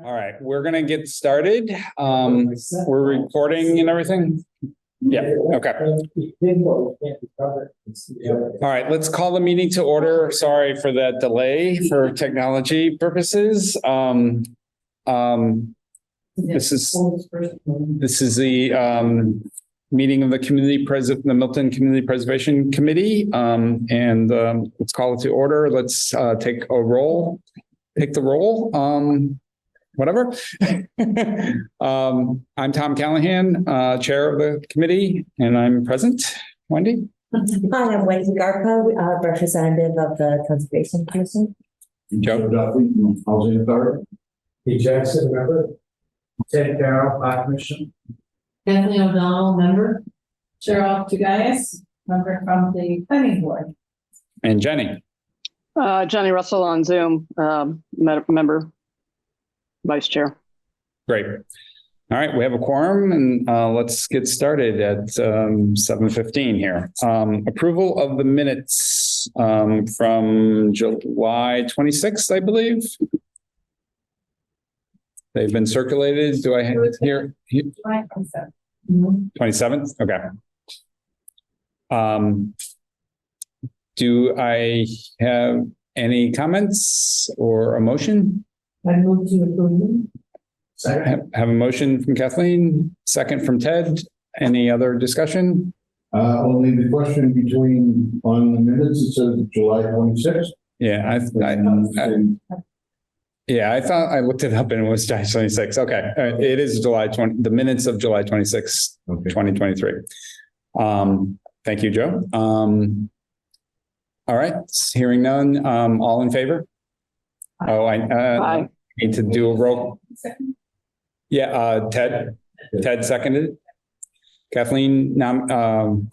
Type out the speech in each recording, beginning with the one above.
All right, we're gonna get started. We're recording and everything. Yeah, okay. All right, let's call the meeting to order. Sorry for that delay for technology purposes. This is the meeting of the Milton Community Preservation Committee. Let's call it to order. Let's take the roll. Whatever. I'm Tom Callahan, chair of the committee, and I'm present. Wendy? Hi, I'm Wendy Garpo, representative of the Conservation Commission. Joe Duffy, Housing Authority. Pete Jackson, member. Ted Carroll, Park Commission. Kathleen O'Donnell, member. Cheryl Tugayas, member from the planning board. and Jenny. Jenny Russell on Zoom, member, vice chair. Great. All right, we have a quorum and let's get started at 7:15 here. Approval of the minutes from July 26th, I believe. They've been circulated. Do I have it here? 27th? Okay. Do I have any comments or a motion? I move to approve. Have a motion from Kathleen, second from Ted. Any other discussion? Only the question between on the minutes, it says July 26th. Yeah, I thought I looked it up and it was July 26th. Okay, it is July 20, the minutes of July 26th, Okay. 2023. Thank you, Joe. All right, hearing none, all in favor? Oh, I need to do a roll. Yeah, Ted seconded. Kathleen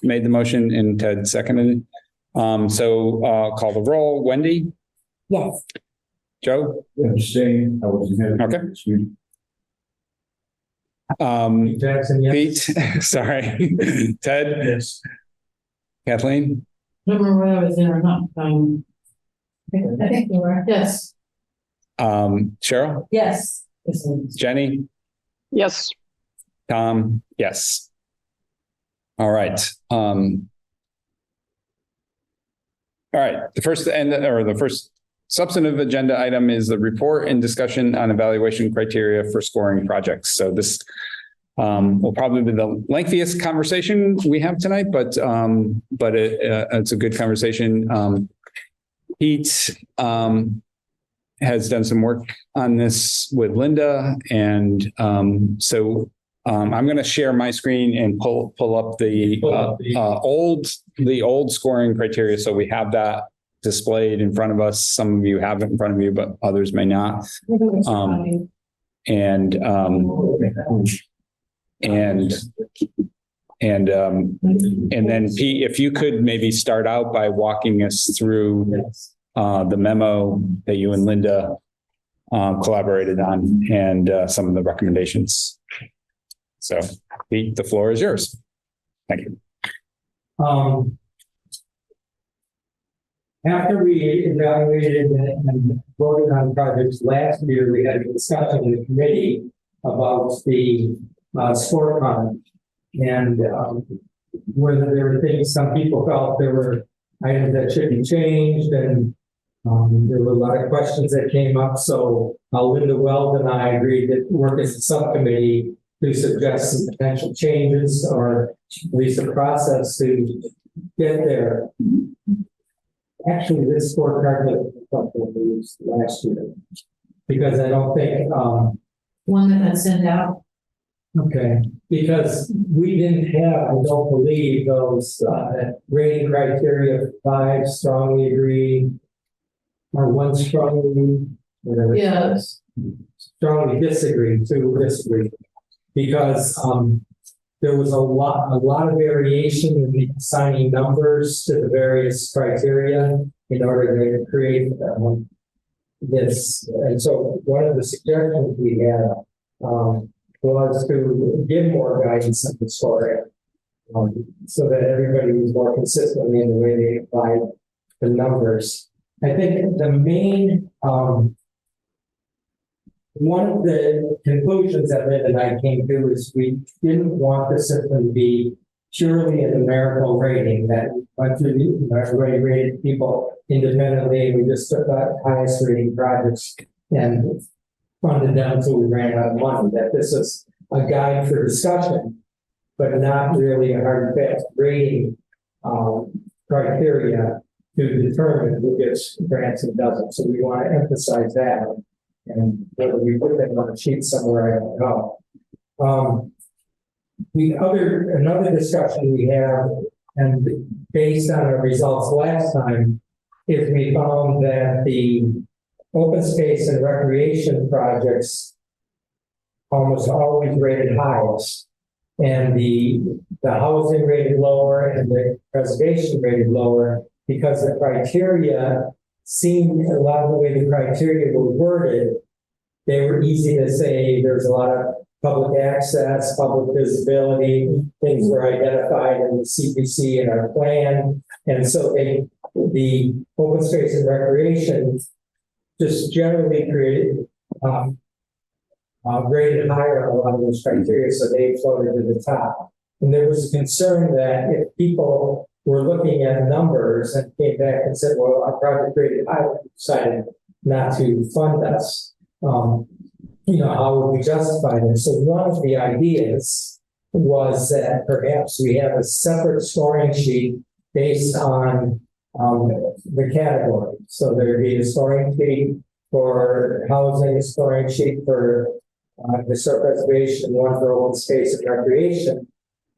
made the motion and Ted seconded it. So call the roll. Wendy? Yes. Joe? Abstain. I wasn't here. Okay. Pete Jackson, yes. Pete, sorry. Ted? Yes. Kathleen? I don't remember whether I was there or not. I think you were. Yes. Cheryl? Yes. Jenny? Yes. Tom? Yes. All right. All right. The first substantive agenda item is the report and discussion on evaluation criteria for scoring projects. So this will probably be the lengthiest conversation we have tonight, but it's a good conversation. Pete has done some work on this with Linda, and so I'm going to share my screen and pull up the old scoring criteria, so we have that displayed in front of us. Some of you have it in front of you, but others may not. And then Pete, if you could maybe start out by walking us through the memo that you and Linda collaborated on and some of the recommendations. So Pete, the floor is yours. Thank you. After we evaluated and voted on projects last year, we had a discussion in the committee about the scorecard and whether there were things, some people felt there were items that should be changed, and there were a lot of questions that came up. So Linda Weld and I agreed to work as a subcommittee to suggest some potential changes or at least a process to get there. Actually, this scorecard was something we used last year because I don't think One that got sent out. okay, because we didn't have, I don't believe, those rating criteria, 5 strongly agree, or 1 strongly, whatever. Yes. Strongly disagree, 2 disagree, because there was a lot of variation in assigning numbers to the various criteria in order to create this. And so one of the suggestions we had was to give more guidance on the scoring so that everybody was more consistently in the way they applied the numbers. I think the main one of the conclusions that Linda and I came to is we didn't want the system to be purely a numerical rating, that we went through, everybody rated people independently, and we just took the highest rating projects and funded them until we ran out of money, that this is a guide for discussion, but not really a hard and fast rating criteria to determine who gets grants and doesn't. So we want to emphasize that. And whether we put that on a sheet somewhere, I don't know. Another discussion we have, and based on our results last time, is we found that the open space and recreation projects almost always rated highest, and the housing rated lower and the preservation rated lower, because the criteria seemed, a lot of the way the criteria were worded, they were easy to say. There's a lot of public access, public visibility, things were identified in the CPC and our plan. And so the open space and recreation just generally created, rated higher on a lot of those criteria, so they floated to the top. And there was a concern that if people were looking at numbers and came back and said, well, our project rated high, we decided not to fund us. How would we justify this? So one of the ideas was that perhaps we have a separate scoring sheet based on the category. So there'd be a scoring sheet for housing, a scoring sheet for historic preservation, one for open space and recreation,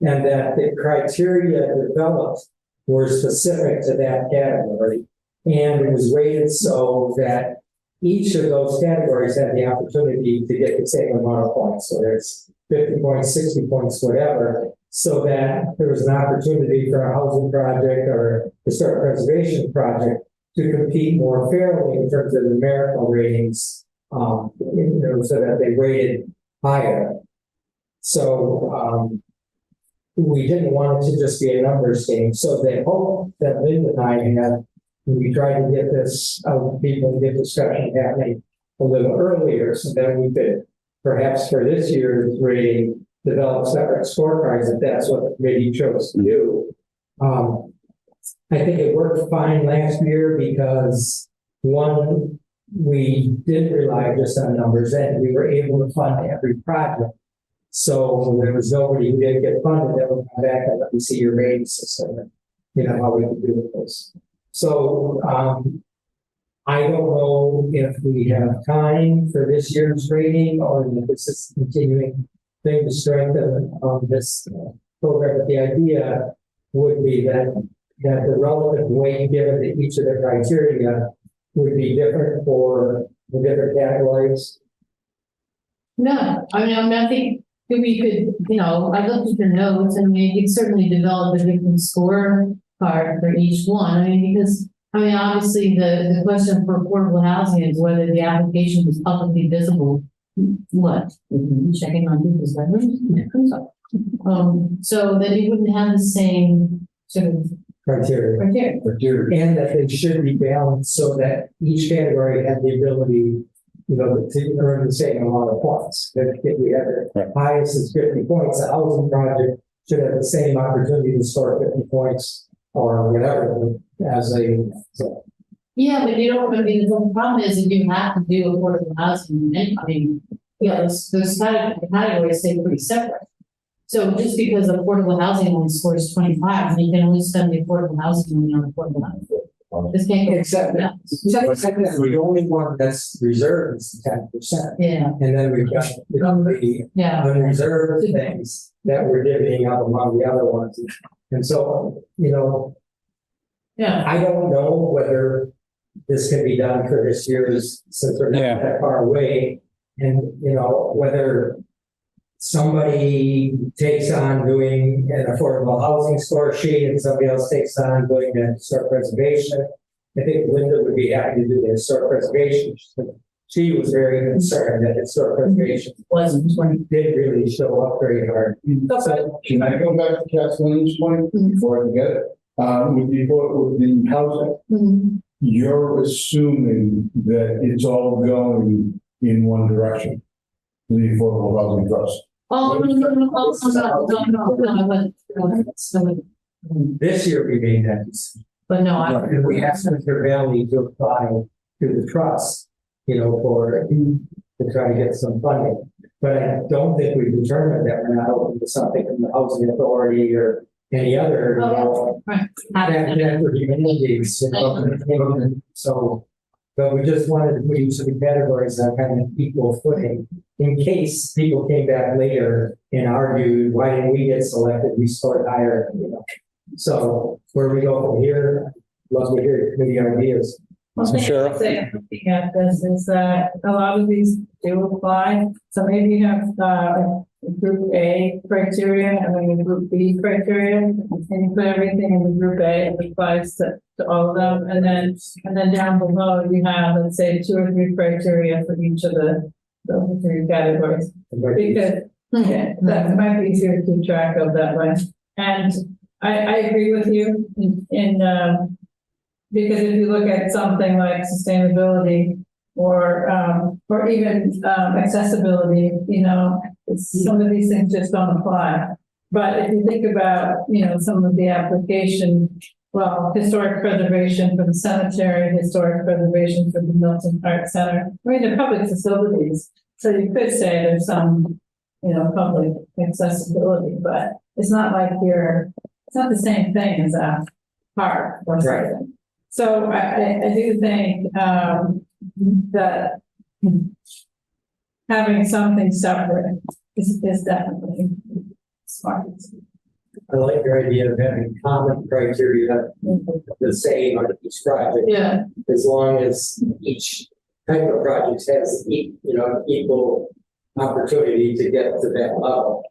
and that the criteria developed were specific to that category, and it was rated so that each of those categories had the opportunity to get the same amount of points. So there's 50 points, 60 points, whatever, so that there was an opportunity for a housing project or historic preservation project to compete more fairly in terms of numerical ratings, so that they rated higher. So we didn't want it to just be a numbers game. So the hope that Linda and I had, we tried to get this out to people and get discussion happening a little earlier, so that we could perhaps for this year's rating develop separate scorecards if that's what the committee chose to do. I think it worked fine last year because one, we didn't rely just on numbers, and we were able to fund every project. So there was nobody who didn't get funded that would come back and let me see your rating system and how we could do with this. So I don't know if we have time for this year's rating or if this is a continuing thing to strengthen this program. But the idea would be that the relative weight given to each of the criteria would be different for the different categories. No, I think we could, I looked at your notes and we could certainly develop a different score card for each one. Because obviously the question for affordable housing is whether the application was publicly visible. What? Checking on people's records? So that you wouldn't have the same sort of criteria. And that they should be balanced so that each category had the ability, to earn the same amount of points. If we have the highest is 50 points, a housing project should have the same opportunity to score 50 points or whatever as a. Yeah, but the problem is if you have to do affordable housing, those categories stay pretty separate. So just because affordable housing only scores 25, you can only spend the affordable housing money on affordable housing. This can't go Except the only one that's reserved is 10%. Yeah. And then we've got the unreserved things that we're divvying up among the other ones. And so, I don't know whether this can be done for this year's, since we're not that far away. And, whether somebody takes on doing an affordable housing score sheet and somebody else takes on doing the historic preservation. I think Linda would be happy to do the historic preservation. She was very concerned that historic preservation did really show up very hard. So, can I go back to Kathleen's point before I forget it? With the housing, you're assuming that it's all going in one direction. The Affordable Housing Trust. Oh, no, This year we made that decision. but no, I, And we asked Mr. Valley to apply to the trust, to try to get some funding. But I don't think we determined that we're not open to something from the housing authority or any other. right. That would be mandates, So, but we just wanted to put each of the categories on kind of equal footing in case people came back later and argued, why didn't we get selected? We scored higher, So where we go from here, love to hear committee ideas. One thing Cheryl? I'd say looking at this is that a lot of these do apply. So maybe you have group A criteria and then the group B criteria, and you put everything in the group A, it applies to all of them. And then down below you have, let's say, 2 or 3 criteria for each of the 3 categories. Because that might be easier to keep track of that way. And I agree with you because if you look at something like sustainability or even accessibility, some of these things just don't apply. But if you think about, some of the application, historic preservation for the cemetery, historic preservation for the Milton Art Center, they're public facilities. So you could say there's some, public accessibility, but it's not like it's not the same thing as a park or something. Right. So I do think that having something separate is definitely smart. I like your idea of having common criteria, the same on each project. Yeah. As long as each type of project has, equal opportunity to get to that level.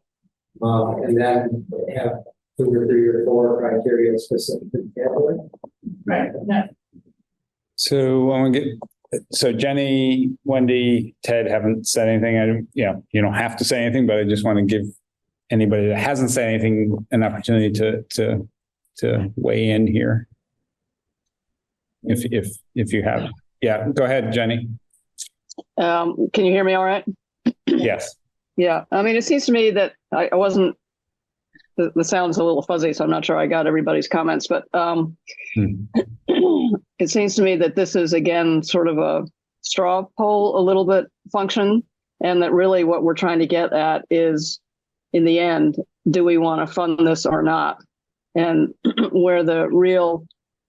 And then have 2 or 3 or 4 criteria specific to the category. Right. Yeah. So Jenny, Wendy, Ted haven't said anything. You don't have to say anything, but I just want to give anybody that hasn't said anything an opportunity to weigh in here. If you have, yeah, go ahead, Jenny. Can you hear me all right? Yes. Yeah, I mean, it seems to me that I wasn't, the sound's a little fuzzy, so I'm not sure I got everybody's comments, but it seems to me that this is, again, sort of a straw poll, a little bit function, and that really what we're trying to get at is, in the end, do we want to fund this or not? And where the real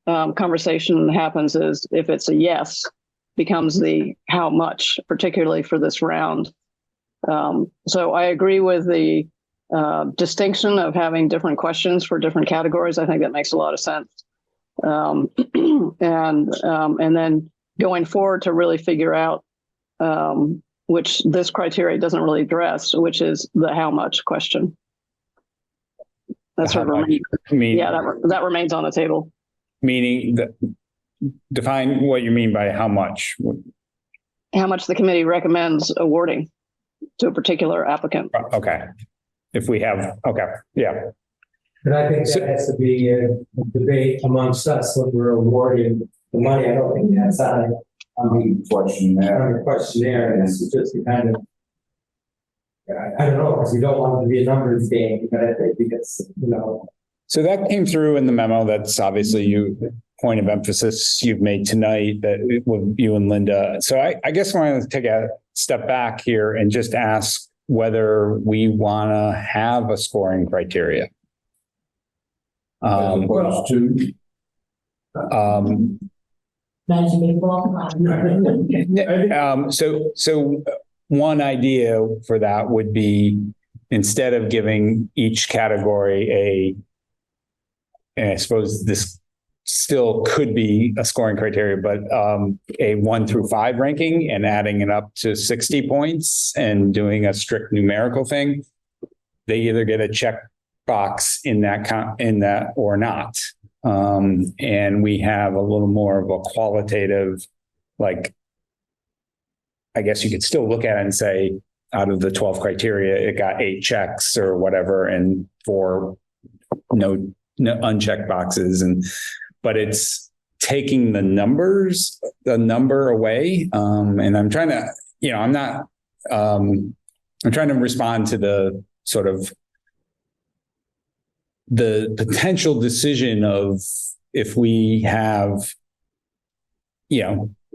conversation happens is if it's a yes, becomes the how much, particularly for this round. So I agree with the distinction of having different questions for different categories. I think that makes a lot of sense. And then going forward to really figure out which this criteria doesn't really address, which is the how much question. That's sort of that remains on the table. Meaning that, define what you mean by how much. How much the committee recommends awarding to a particular applicant. Okay. If we have, okay, yeah. And I think that has to be a debate amongst us when we're awarding the money. I don't think that's on the questionnaire. It's just kind of, I don't know, because you don't want it to be a numbers game, but I think because, So that came through in the memo. That's obviously point of emphasis you've made tonight that with you and Linda. So I guess I want to take a step back here and just ask whether we want to have a scoring criteria. As opposed to. So one idea for that would be, instead of giving each category and I suppose this still could be a scoring criteria, but a 1 through 5 ranking and adding it up to 60 points and doing a strict numerical thing, they either get a check box in that or not. And we have a little more of a qualitative, like, I guess you could still look at it and say, out of the 12 criteria, it got 8 checks or whatever, and 4 no unchecked boxes. But it's taking the number away. And I'm trying to, I'm not, I'm trying to respond to the sort of the potential decision of if we have,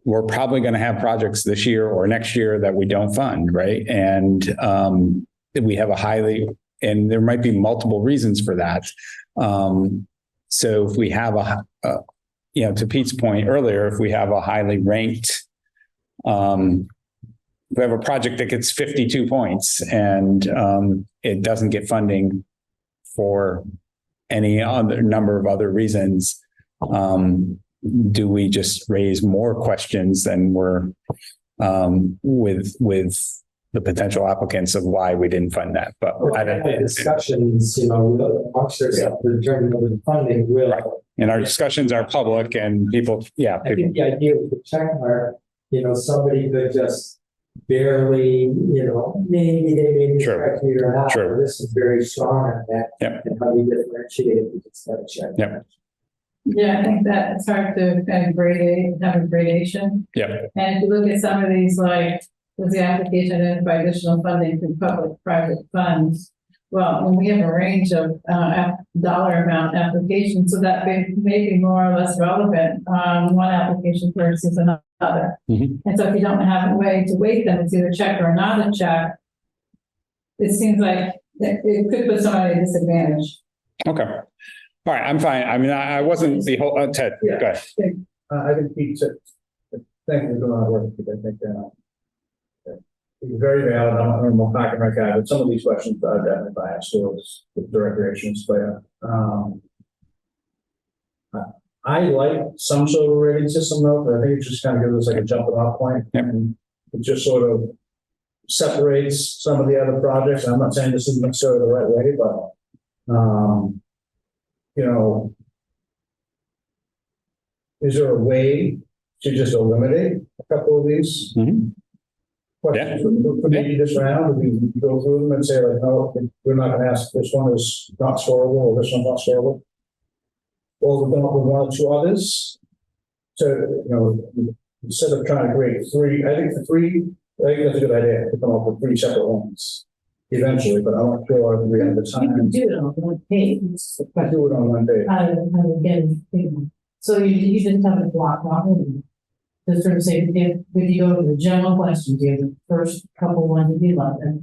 we're probably going to have projects this year or next year that we don't fund, right? And we have and there might be multiple reasons for that. So if we have to Pete's point earlier, if we have a highly ranked, we have a project that gets 52 points and it doesn't get funding for any other number of other reasons, do we just raise more questions than we're with the potential applicants of why we didn't fund that? But I don't think discussions, amongst ourselves, determining the funding will. Right. And our discussions are public and people, I think the idea with the check mark, somebody could just barely, maybe they may be Sure. correct me or not. Sure. But this is very strong on that. Yep. And how we differentiate it, we just have a check. Yep. Yeah, I think that it's hard to kind of have a gradation. Yeah. And if you look at some of these, like, does the application identify additional funding through public-private funds? Well, when we have a range of dollar amount applications, so that may be more or less relevant on one application versus another. Mm-hmm. And so if you don't have a way to weight them, it's either check or not a check, it seems like it could put somebody at a disadvantage. Okay. All right. I'm fine. I mean, I wasn't the whole, Ted, Yeah. go ahead. I think Pete said, thank you for doing our work, because I think, it's very valid. I'm a more pocket right guy, but some of these questions are definitely biased towards the recreations player. I like some sort of rating system though, but I think it just kind of gives us like a jumping off point. Yep. And it just sort of separates some of the other projects. I'm not saying this is necessarily the right way, but, is there a way to just eliminate a couple of these? Mhm. Questions for maybe this round, we go through them and say like, no, we're not gonna ask, this one is not scorable, or this one's not scorable. Or we're going with one or two others. So, instead of trying to create three, I think that's a good idea, to come up with three separate ones eventually, but I'm not sure if we have the You can time do it on one page. to do it on one day. How to get it. So you just have it blocked off. Just sort of say, if you go to the general questions, you have the first couple ones that you love, and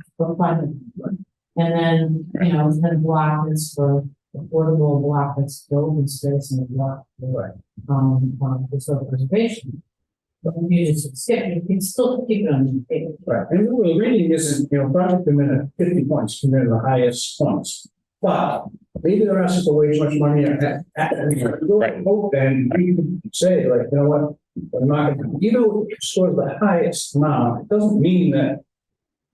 then, then block this for affordable, block that's the open space, and a block for, historical preservation. But when you just skip, you can still keep it on the page. Right, and the rating isn't, project come in at 50 points, come in the highest points. But maybe they're asking for way too much money Right. then we can say like, you know what, we're not gonna, score the highest amount, it doesn't mean that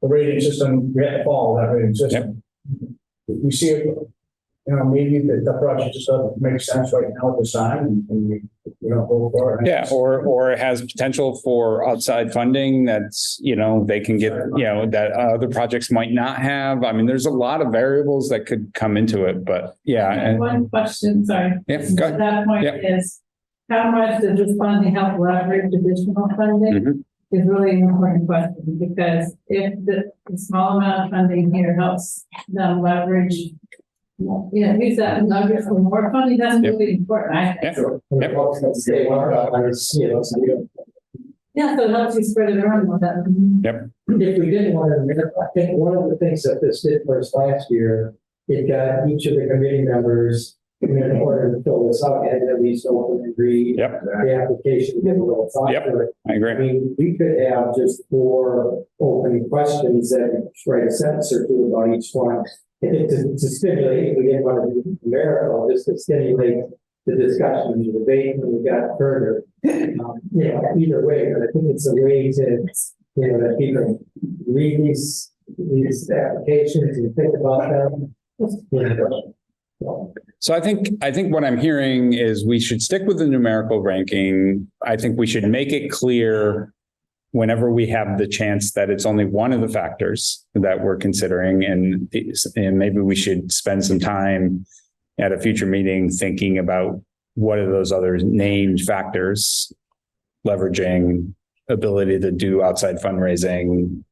the rating system, we have to follow that rating system. We see it, maybe the project just doesn't make sense right now at this time, and we don't go for it. Yeah, or it has potential for outside funding that's, they can get, that other projects might not have. I mean, there's a lot of variables that could come into it, but yeah. And One question, sorry. Yeah, go ahead. That point Yeah. is, how much does this funding help leverage additional funding? Mhm. Is really an important question, because if the small amount of funding here helps them leverage, use that leverage for more funding, that's really important, I think. Yeah, so it helps you spread it around with that. If we didn't want to, I think one of the things that this did for us last year, it got each of the committee members in order to fill this out, and at least open and read the application, give a little thought to it. I agree. I mean, we could have just 4 open questions that write a sentence or two about each one. To stimulate, we didn't want to do numerical, just to stimulate the discussion, the debate, and we got further. Either way, but I think it's a way to, that people read these applications and think about them. So I think what I'm hearing is we should stick with the numerical ranking. I think we should make it clear whenever we have the chance that it's only one of the factors that we're considering, and maybe we should spend some time at a future meeting thinking about what are those other named factors, leveraging ability to do outside fundraising,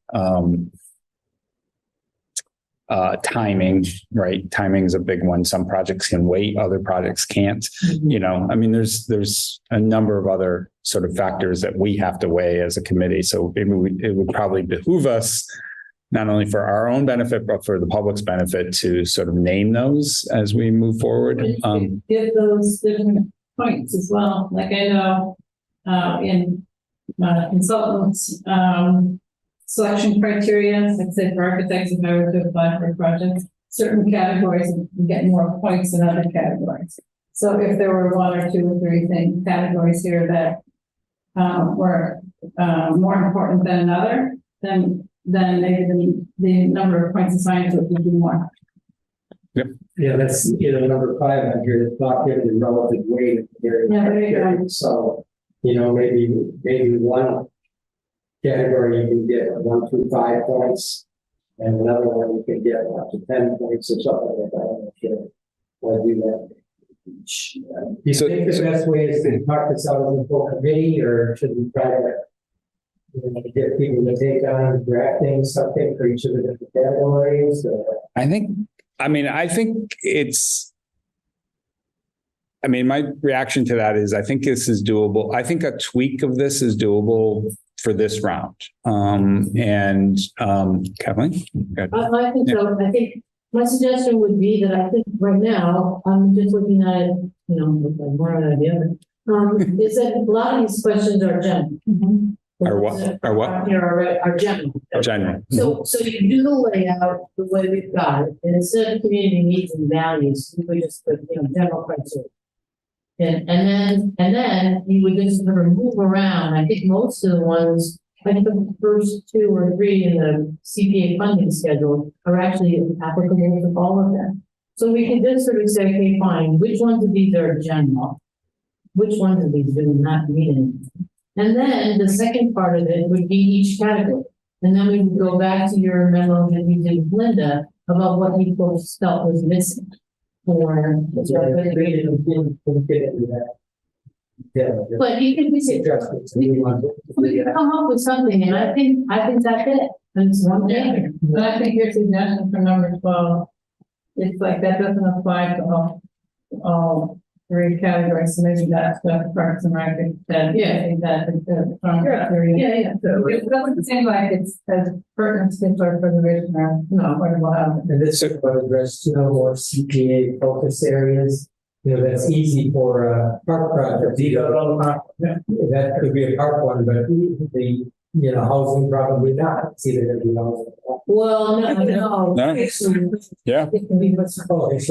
timing, right? Timing is a big one. Some projects can wait, other projects can't. You know, I mean, there's a number of other sort of factors that we have to weigh as a committee. So it would probably behoove us, not only for our own benefit, but for the public's benefit, to sort of name those as we move forward. Give those different points as well. Like I know in consultants, selection criteria, like say for architects, if I were to apply for a project, certain categories you get more points than other categories. So if there were one or two or three categories here that were more important than another, then maybe the number of points assigned to it would be more. Yeah, that's, number 5 on here, it's not given the relative weight of the various Yeah, there you go. criteria. So, maybe one category you can get 1 through 5 points, and another one you can get up to 10 points or something like that. I don't know if you want to do that. Do you think the best way is to talk this out as a full committee, or should we try to get people to take on drafting something for each of the different categories? I think my reaction to that is I think this is doable. I think a tweak of this is doable for this round. Kathleen? I think so. I think my suggestion would be that I think right now, I'm just looking at it, more of an idea. Is that a lot of these questions are general. Are what? Here are general. General. So you do the layout the way we've got it, and instead of community needs and values, you would just put, general criteria. And then you would just sort of move around. I think most of the ones, I think the first 2 or 3 in the CPA funding schedule are actually applicable to all of them. So we can just sort of say, okay, fine, which ones of these are general? Which ones of these do not mean anything? And then the second part of it would be each category. And then we would go back to your memo that you did with Linda about what you folks felt was missing for the But you can we can come up with something, and I think that's it. And it's one thing. But I think your suggestion for number 12, it's like that doesn't apply to all 3 categories, so maybe that's the Parks and Rec that, Yeah. So it doesn't seem like it's as pertinent to preservation or affordable housing. And this would address 2 more CPA focus areas. That's easy for a park project. That could be a park one, but the housing probably not. It's either going to be housing. Well, no. Yeah. It can be what's And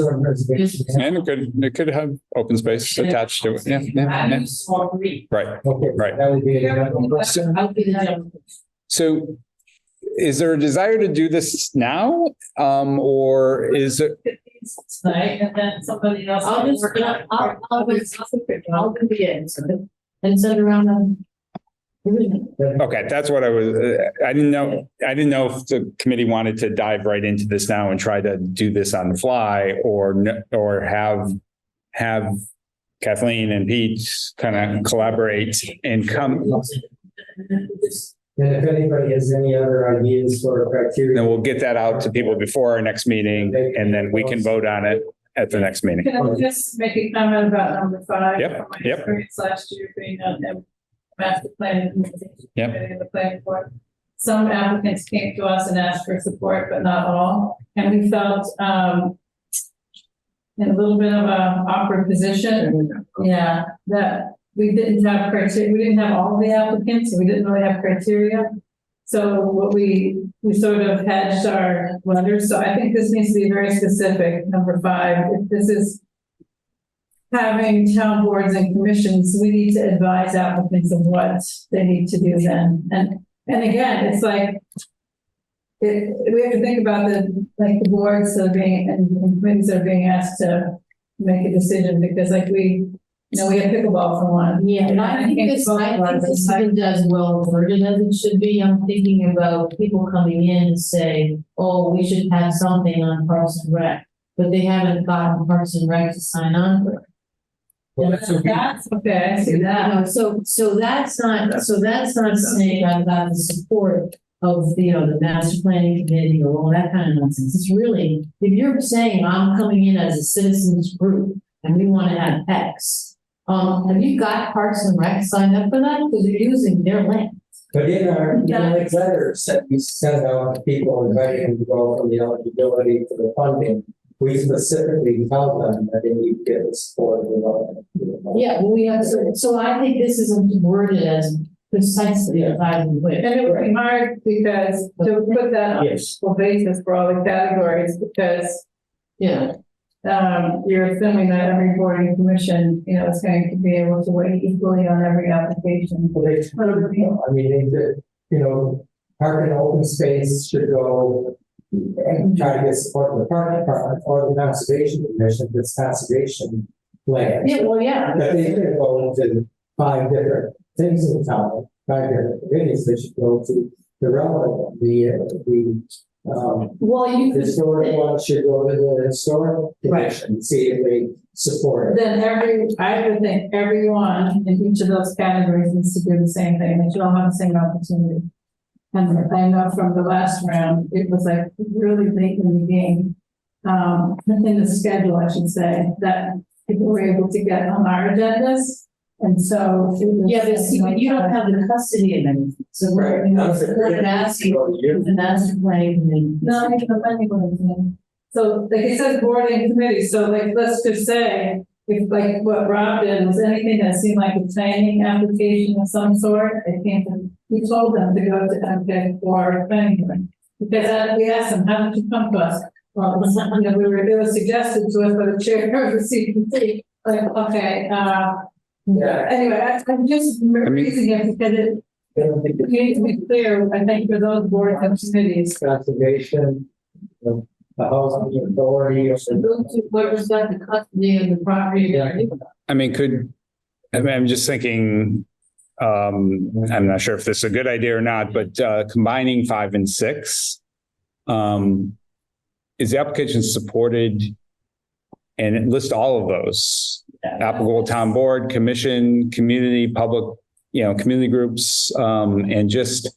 it could have open space attached to it. Yeah. small green. Right. Okay. Right. That would be another. I'll be the general. So is there a desire to do this now? Or is it? Tonight, and then somebody else. I'll just, I'll do the ends and send around them. Okay, that's what I was, I didn't know if the committee wanted to dive right into this now and try to do this on the fly or have Kathleen and Pete kind of collaborate and come. And if anybody has any other ideas for criteria. Then we'll get that out to people before our next meeting and then we can vote on it at the next meeting. Can I just make a comment about number 5? Yep, From my yep. experience last year being on the master plan implementation Yep. committee of the planning board. Some applicants came to us and asked for support, but not all. And we felt in a little bit of an awkward position. Yeah, that we didn't have criteria. We didn't have all the applicants, so we didn't really have criteria. So what we sort of hedged our letters. So I think this needs to be very specific. Number 5, if this is having town boards and commissions, we need to advise applicants of what they need to do then. And again, it's like, we have to think about the boards that are being, and committees that are being asked to make a decision, because we have pickleball for one. Yeah, and I think this even does well worded as it should be. I'm thinking about people coming in and say, oh, we should have something on Parks and Rec, but they haven't gotten Parks and Rec to sign on for it. That's, okay, I see that. No, so that's not saying I've got the support of, the master planning committee or all that kind of nonsense. It's really, if you're saying I'm coming in as a citizens group and we want to have X, have you got Parks and Rec signed up for that? Because you're using their land. But in our letters that we send out to people inviting them to go from the eligibility to the funding, we specifically tell them that they need to get the support of the. Yeah, well, we have, so I think this isn't worded as precisely as I would. And it would be hard because to put that on Yes. a basis for all the categories, because Yeah, you're assuming that every board and commission, is going to be able to weigh equally on every application. Well, they, I mean, park and open space should go and try to get support from the park department or the conservation commission, that's conservation land. yeah, well, yeah. But they could go into 5 different things in town, 5 different committees, they should go to the relevant, Well, you the could. historic one should go to the historic commission, and see if they support it. Then I would think everyone in each of those categories needs to do the same thing, they should all have the same opportunity. And I know from the last round, it was like really late in the game, in the schedule, I should say, that people were able to get on our agendas. And so. Yeah, but see, but you don't have the custody of anything, so we're, we're asking the master planning committee. No, I think the planning board is in. So like it says board and committee, so like, let's just say, if like what Rob did was anything that seemed like a planning application of some sort, it came to, we told them to go to MK for planning board. Because we asked them, how did you come to us? Well, it was, it was suggested to us by the chair of the CPC, like, okay, anyway, I'm just raising it because it needs to be clear, I think, for those boards and committees. Conservation, the housing authority, or Whoever's got the custody of the property. I mean, I'm just thinking, I'm not sure if this is a good idea or not, but combining 5 and 6, is the application supported? And list all of those applicable town board, commission, community, public, community groups, and just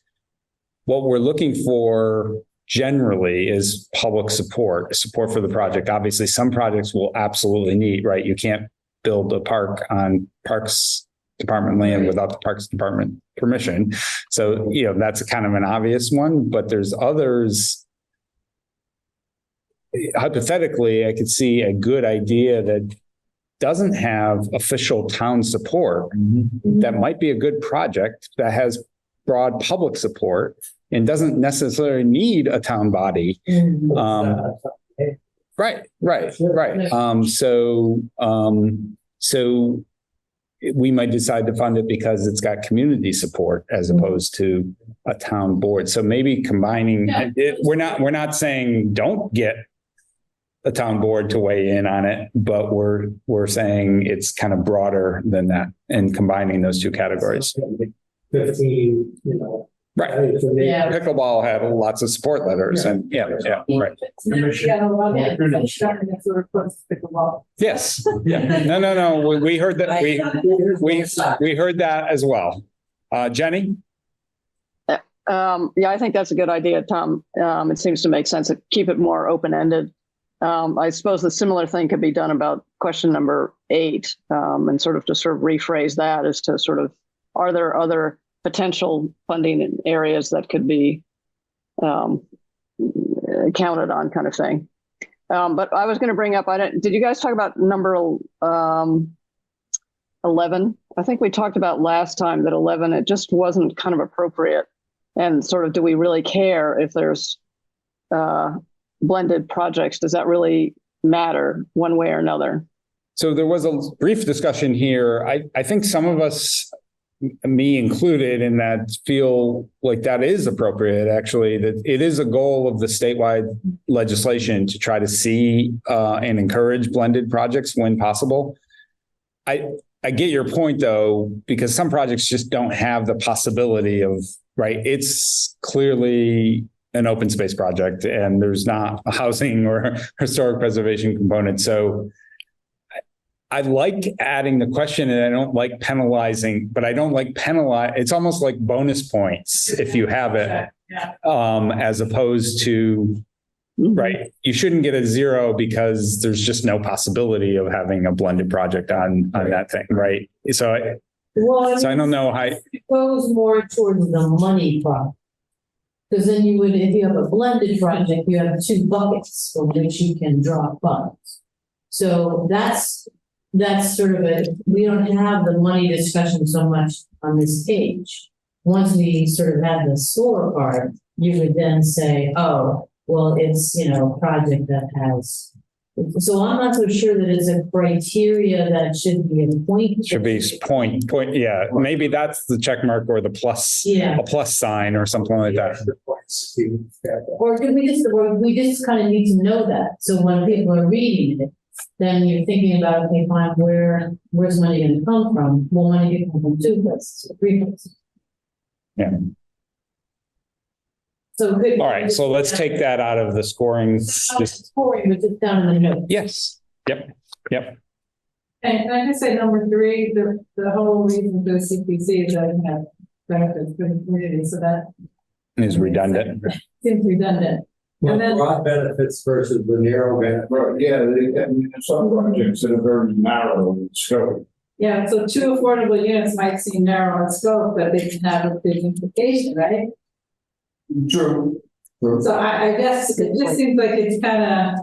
what we're looking for generally is public support for the project. Obviously, some projects will absolutely need, right? You can't build a park on Parks Department land without the Parks Department permission. So, that's kind of an obvious one, but there's others. Hypothetically, I could see a good idea that doesn't have official town support. That might be a good project that has broad public support and doesn't necessarily need a town body. Right. So we might decide to fund it because it's got community support as opposed to a town board. So maybe combining, we're not saying don't get a town board to weigh in on it, but we're saying it's kind of broader than that and combining those two categories. 15, Right. Yeah. Pickleball had lots of support letters and right. Yes. Yeah. No. We heard that. We heard that as well. Jenny? Yeah, I think that's a good idea, Tom. It seems to make sense to keep it more open-ended. I suppose the similar thing could be done about question number 8, and sort of rephrase that as to are there other potential funding areas that could be counted on, kind of thing. But I was going to bring up, did you guys talk about number 11? I think we talked about last time that 11, it just wasn't kind of appropriate. And do we really care if there's blended projects? Does that really matter one way or another? So there was a brief discussion here. I think some of us, me included, in that feel like that is appropriate, actually, that it is a goal of the statewide legislation to try to see and encourage blended projects when possible. I get your point, though, because some projects just don't have the possibility of, right? It's clearly an open space project and there's not a housing or historic preservation component. So I like adding the question and I don't like penalizing, but I don't like penalize. It's almost like bonus points if you have it, Yeah. as opposed to, right. You shouldn't get a 0 because there's just no possibility of having a blended project on that thing. Right. So I don't know how. It goes more towards the money part. Because then you would, if you have a blended project, you have 2 buckets from which you can draw funds. So that's sort of we don't have the money discussion so much on this page. Once we sort of have the score part, you would then say, oh, well, it's, a project that has. So I'm not so sure that it's a criteria that should be a point. Should be point. Yeah, maybe that's the check mark or the plus, Yeah. a plus sign or something like that. Or we just kind of need to know that. So when people are reading it, then you're thinking about, okay, fine, where's money going to come from? Well, money can come from 2 places, 3 places. Yeah. So good. All right. So let's take that out of the scoring. Just, Scoring, but just down in the notes. yes. Yep. And I can say number 3, the whole reason for the CPC is that it has benefits for the community, so that Is redundant. seems redundant. And then, Broad benefits versus the narrow benefits. Right, yeah, some projects that are very narrow in scope. yeah, so 2 affordable units might seem narrow in scope, but they can have a big implication, right? True. So I guess it just seems like it's kind of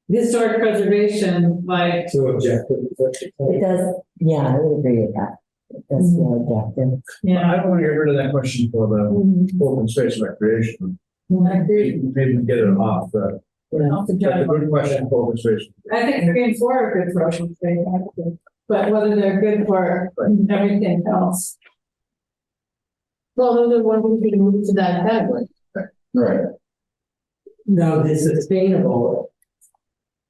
historic preservation, like, Too objective. It does, yeah, I would agree with that. It does feel objective. yeah. I don't want to get rid of that question for the open space recreation. I agree. Maybe get it off, Off the that's a judge. good question for open space. I think 3 and 4 are good for open space, actually, but whether they're good for everything else. Well, those are one we can move to that category. Right. Now, the sustainable,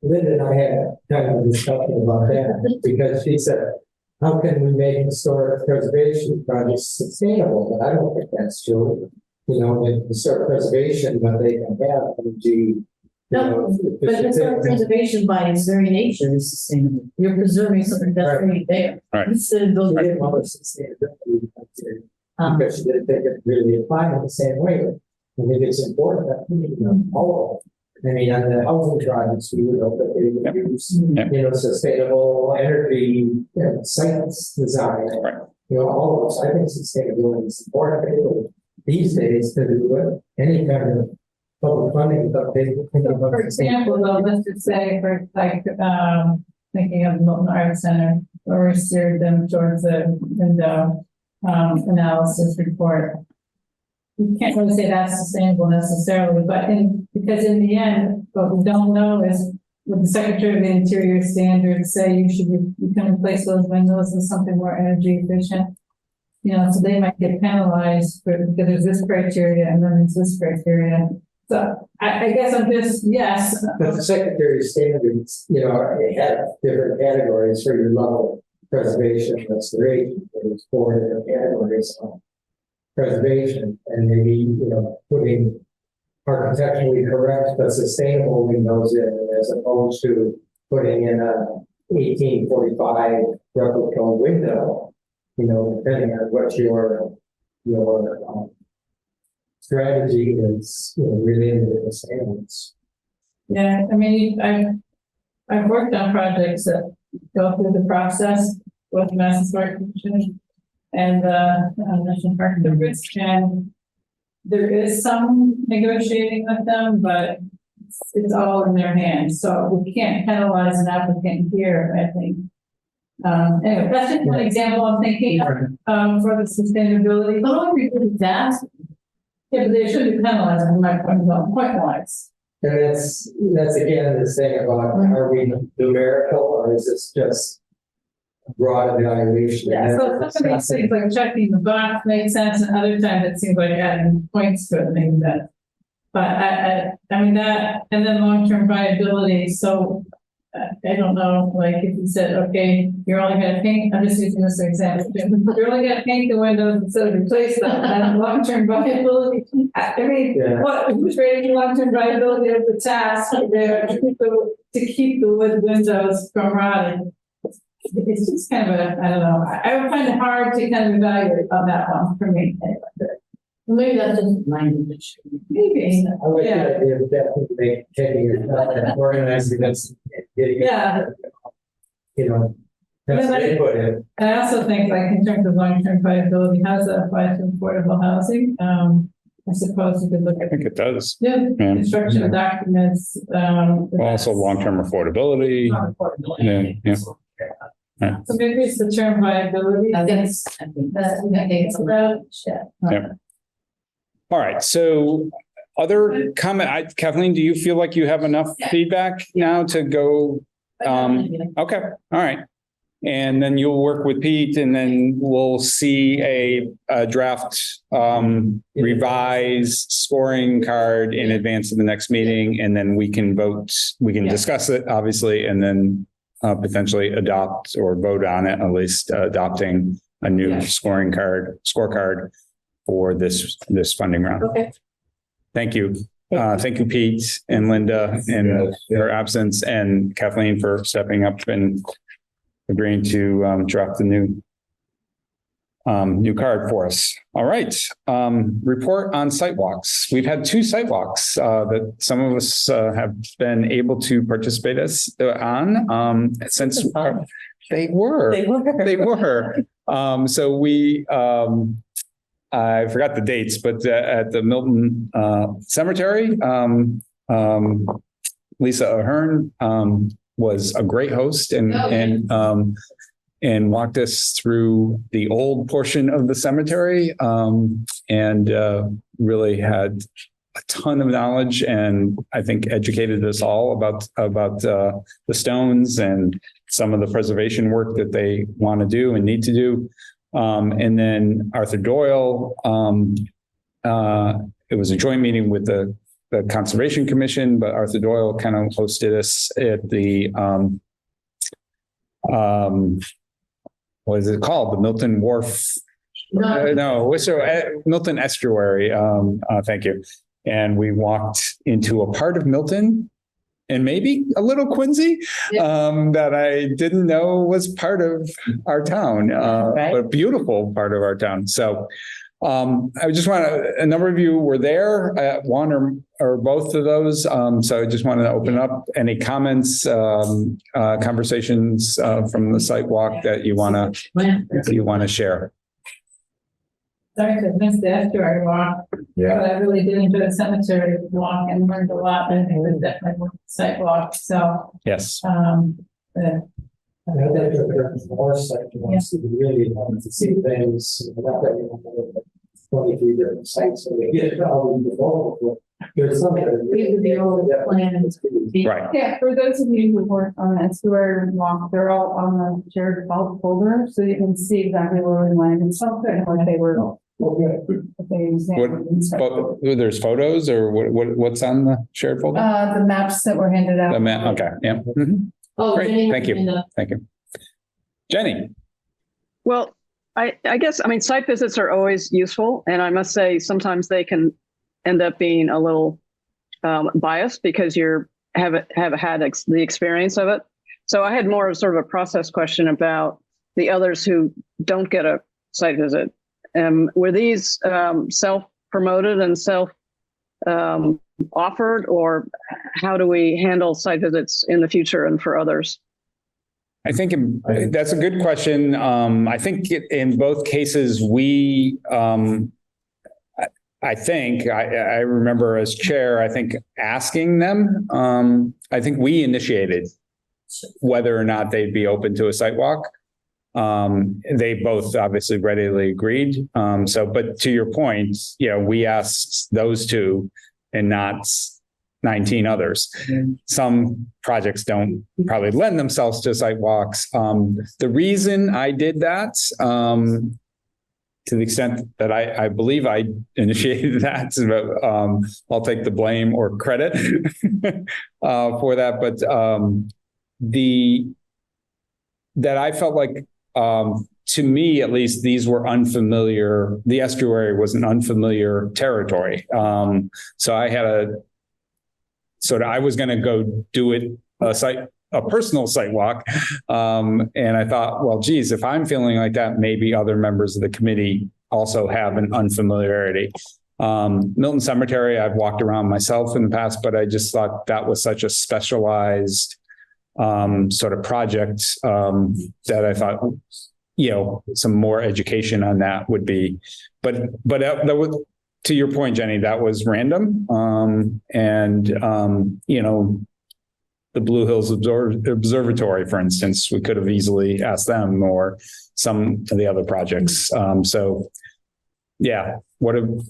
Linda and I had kind of a discussion about that, because she said, how can we make historic preservation projects sustainable? But I don't think that's true. With historic preservation, but they can have energy. No, but historic preservation by its very nature is sustainable. You're preserving something that's already there. Right. Instead of those. Because she didn't think it really applied in the same way. I think it's important that we follow. I mean, on the housing projects, we would hope that they would use, Yep. sustainable energy, science design. Right. All of those. I think sustainability is important these days to do it. Any kind of public funding, but they think about For example, though, let's just say for thinking of the Milton Arts Center, where we steered them towards the window analysis report. You can't really say that's sustainable necessarily, but because in the end, what we don't know is would the Secretary of the Interior standards say you can replace those windows with something more energy efficient? So they might get penalized because there's this criteria and then there's this criteria. So I guess I'm just, yes. But the Secretary of Standards, have different categories for your level of preservation, restoration. There's 4 different categories of preservation, and maybe, putting architecturally correct but sustainable windows in, as opposed to putting in a 1845 replica window, depending on what your strategy is, related to the standards. Yeah, I mean, I've worked on projects that go through the process with Mass Historic Commission and National Park Service, and there is some negotiating with them, but it's all in their hands. So we can't penalize an applicant here, I think. Anyway, that's just one example I'm thinking of, for the sustainability. But all we do is ask. Yeah, but they should be penalized from my point wise. And that's again this thing about, are we numerical or is this just broad evaluation? Yeah, so some of these things like checking the box makes sense, and other times it seems like adding points to it makes sense. But I mean that, and then long-term viability. So I don't know, like if you said, okay, you're only gonna paint, I'm just using this example, you're only gonna paint the windows instead of replace them, and long-term viability. I mean, Yeah. who's rating long-term viability of the task there to keep the wood windows from rotting? It's just kind of a, I don't know, I would find it hard to kind of evaluate on that one for me. Maybe that's just language. Maybe, I like Yeah. the idea of definitely taking your organizing this, getting, yeah. you know, that's Yeah, what they put in. And I also think like in terms of long-term viability, how does that apply to affordable housing? I suppose you could look I at think it does. yeah, Yeah. construction of documents. Also long-term affordability. Yeah. So maybe it's the term viability. I think it's About, Yeah. All right, so other comment, Kathleen, do you feel like you have enough feedback now to go? Okay, all right. And then you'll work with Pete and then we'll see a draft revised scoring card in advance of the next meeting. And then we can vote, we can Yeah. discuss it, obviously, and then potentially adopt or vote on it, at least adopting a new Yeah. scorecard for this funding round. Okay. Thank you. Thank you, Pete and Linda, in their absence, and Kathleen for stepping up and agreeing to draft the new card for us. All right. Report on site walks. We've had 2 site walks that some of us have been able to participate on since they were. They were. So we, I forgot the dates, but at the Milton Cemetery, Lisa Ahern was a great host and walked us through the old portion of the cemetery and really had a ton of knowledge and I think educated us all about the stones and some of the preservation work that they want to do and need to do. And then Arthur Doyle, it was a joint meeting with the Conservation Commission, but Arthur Doyle kind of hosted us at the, what is it called? The Milton Wharf. Milton Estuary. Thank you. And we walked into a part of Milton and maybe a little Quincy that I didn't know was part of our town, but a beautiful part of our town. So I just want to, a number of you were there at one or both of those. So I just wanted to open up any comments, conversations from the site walk that you want to share. Sorry to miss the estuary walk. Yeah. But I really did enjoy the cemetery walk and learned a lot, and it was definitely worth the site walk, so, Yes. I think there's more sections that really want to see things, not that you want to 23 different sites, so they get it all involved. There's some that are These are the old plans. Right. Yeah, for those of you who work on the estuary walk, they're all on the shared folder, so you can see exactly where we went and something what they were. What they examined and stuff. There's photos or what's on the shared folder? The maps that were handed out. The map. Okay. Yeah. Mhm. Oh, Great. Jenny, Thank you. Linda. Thank you. Jenny. Well, I guess, I mean, site visits are always useful. And I must say, sometimes they can end up being a little biased because have had the experience of it. So I had more of sort of a process question about the others who don't get a site visit. Were these self-promoted and self-offered, or how do we handle site visits in the future and for others? I think that's a good question. I think in both cases, I think I remember as chair, I think asking them, I think we initiated whether or not they'd be open to a site walk. They both obviously readily agreed. But to your point, we asked those 2 and not 19 others. Some projects don't probably lend themselves to site walks. The reason I did that, to the extent that I believe I initiated that, I'll take the blame or credit for that. But that I felt like, to me, at least, these were unfamiliar. The estuary was an unfamiliar territory. So I had I was going to go do it a personal site walk. And I thought, well, geez, if I'm feeling like that, maybe other members of the committee also have an unfamiliarity. Milton Cemetery, I've walked around myself in the past, but I just thought that was such a specialized sort of project that I thought, some more education on that would be, but that was, to your point, Jenny, that was random. The Blue Hills Observatory, for instance, we could have easily asked them, or some of the other projects. What a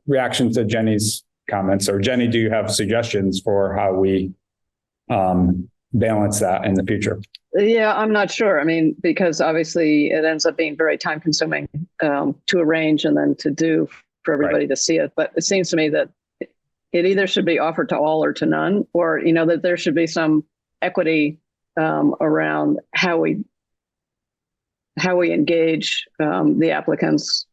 reaction to Jenny's comments, or Jenny, do you have suggestions for how we balance that in the future? Yeah, I'm not sure. I mean, because obviously it ends up being very time consuming to arrange and then to do for everybody to see it. But it seems to me that it either should be offered to all or to none, or, that there should be some equity around how we engage the applicants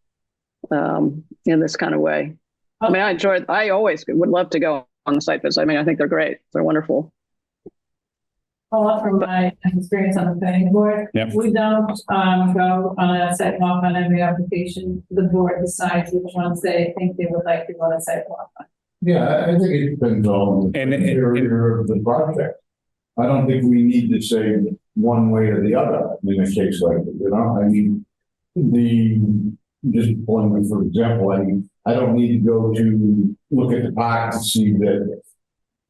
in this kind of way. I mean, I always would love to go on the site visit. I mean, I think they're great. They're wonderful. From my experience on the planning board, we don't go on a site walk on every application. The board decides which ones they think they would like to go on a site walk on. Yeah, I think it depends on the area of the project. I don't think we need to say one way or the other in a case like this. I mean, just pulling for example, I don't need to go to look at the park to see that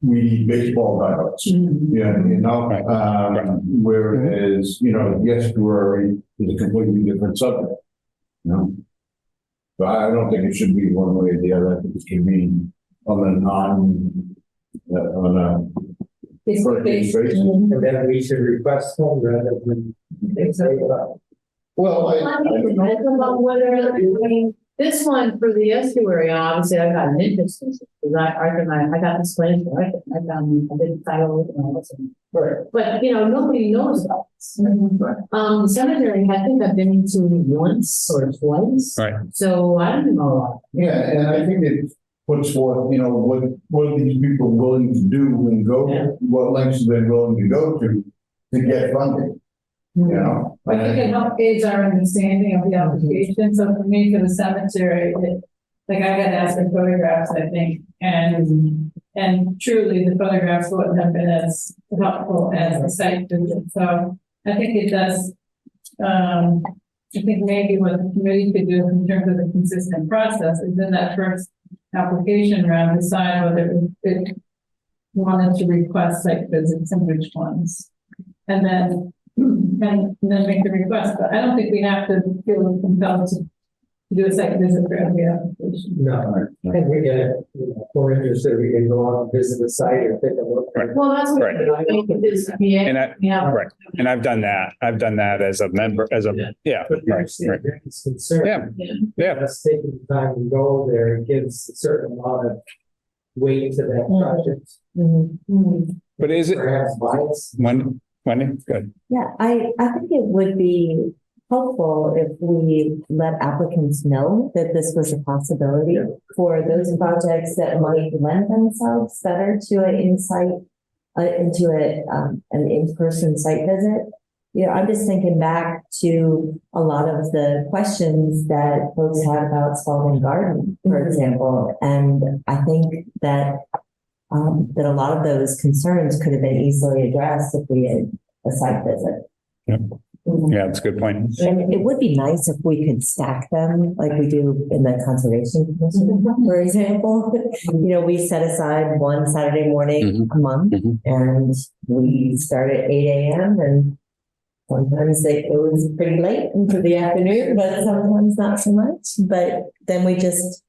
we need baseball dugouts. Whereas, the estuary is a completely different subject. So I don't think it should be one way or the other. I think it can be on a first basis. And then we should request them rather than they say about. Well, I don't know. About whether, this one for the estuary, obviously I got an interest in it, because I got this plan for it. I did title it and all this. But, nobody knows about this. The cemetery, I think I've been to once or twice. Right. So I don't know a lot. Yeah, and I think it puts forth, what are these people willing to do and go, what lengths are they willing to go to get funding? I think it helps gauge our understanding of the application. So for me, for the cemetery, I got asked for photographs, I think, and truly the photographs wouldn't have been as helpful as the site visit. So I think it does. I think maybe what the committee could do in terms of the consistent process is in that first application round, decide whether it wanted to request site visits and which ones, and then make the request. But I don't think we have to feel compelled to do a site visit for every application. No, I think we get it. If we're interested, we can go on and visit the site or take a look. Well, that's what I think it is. Right. And I've done that. I've done that as a member, But it's concerned. Yeah. Us taking the time to go there gives a certain amount of weight to that project. But is it Perhaps bias. Wendy? Good. Yeah, I think it would be helpful if we let applicants know that this was a possibility for those projects that might lend themselves better to an an in-person site visit. I'm just thinking back to a lot of the questions that folks had about Spalding Garden, for example, and I think that that a lot of those concerns could have been easily addressed if we had a site visit. Yeah, that's a good point. And it would be nice if we could stack them like we do in the Conservation Commission, for example. We set aside one Saturday morning a month and we start at 8 a.m. and sometimes it was pretty late into the afternoon, but sometimes not so much. But then we just,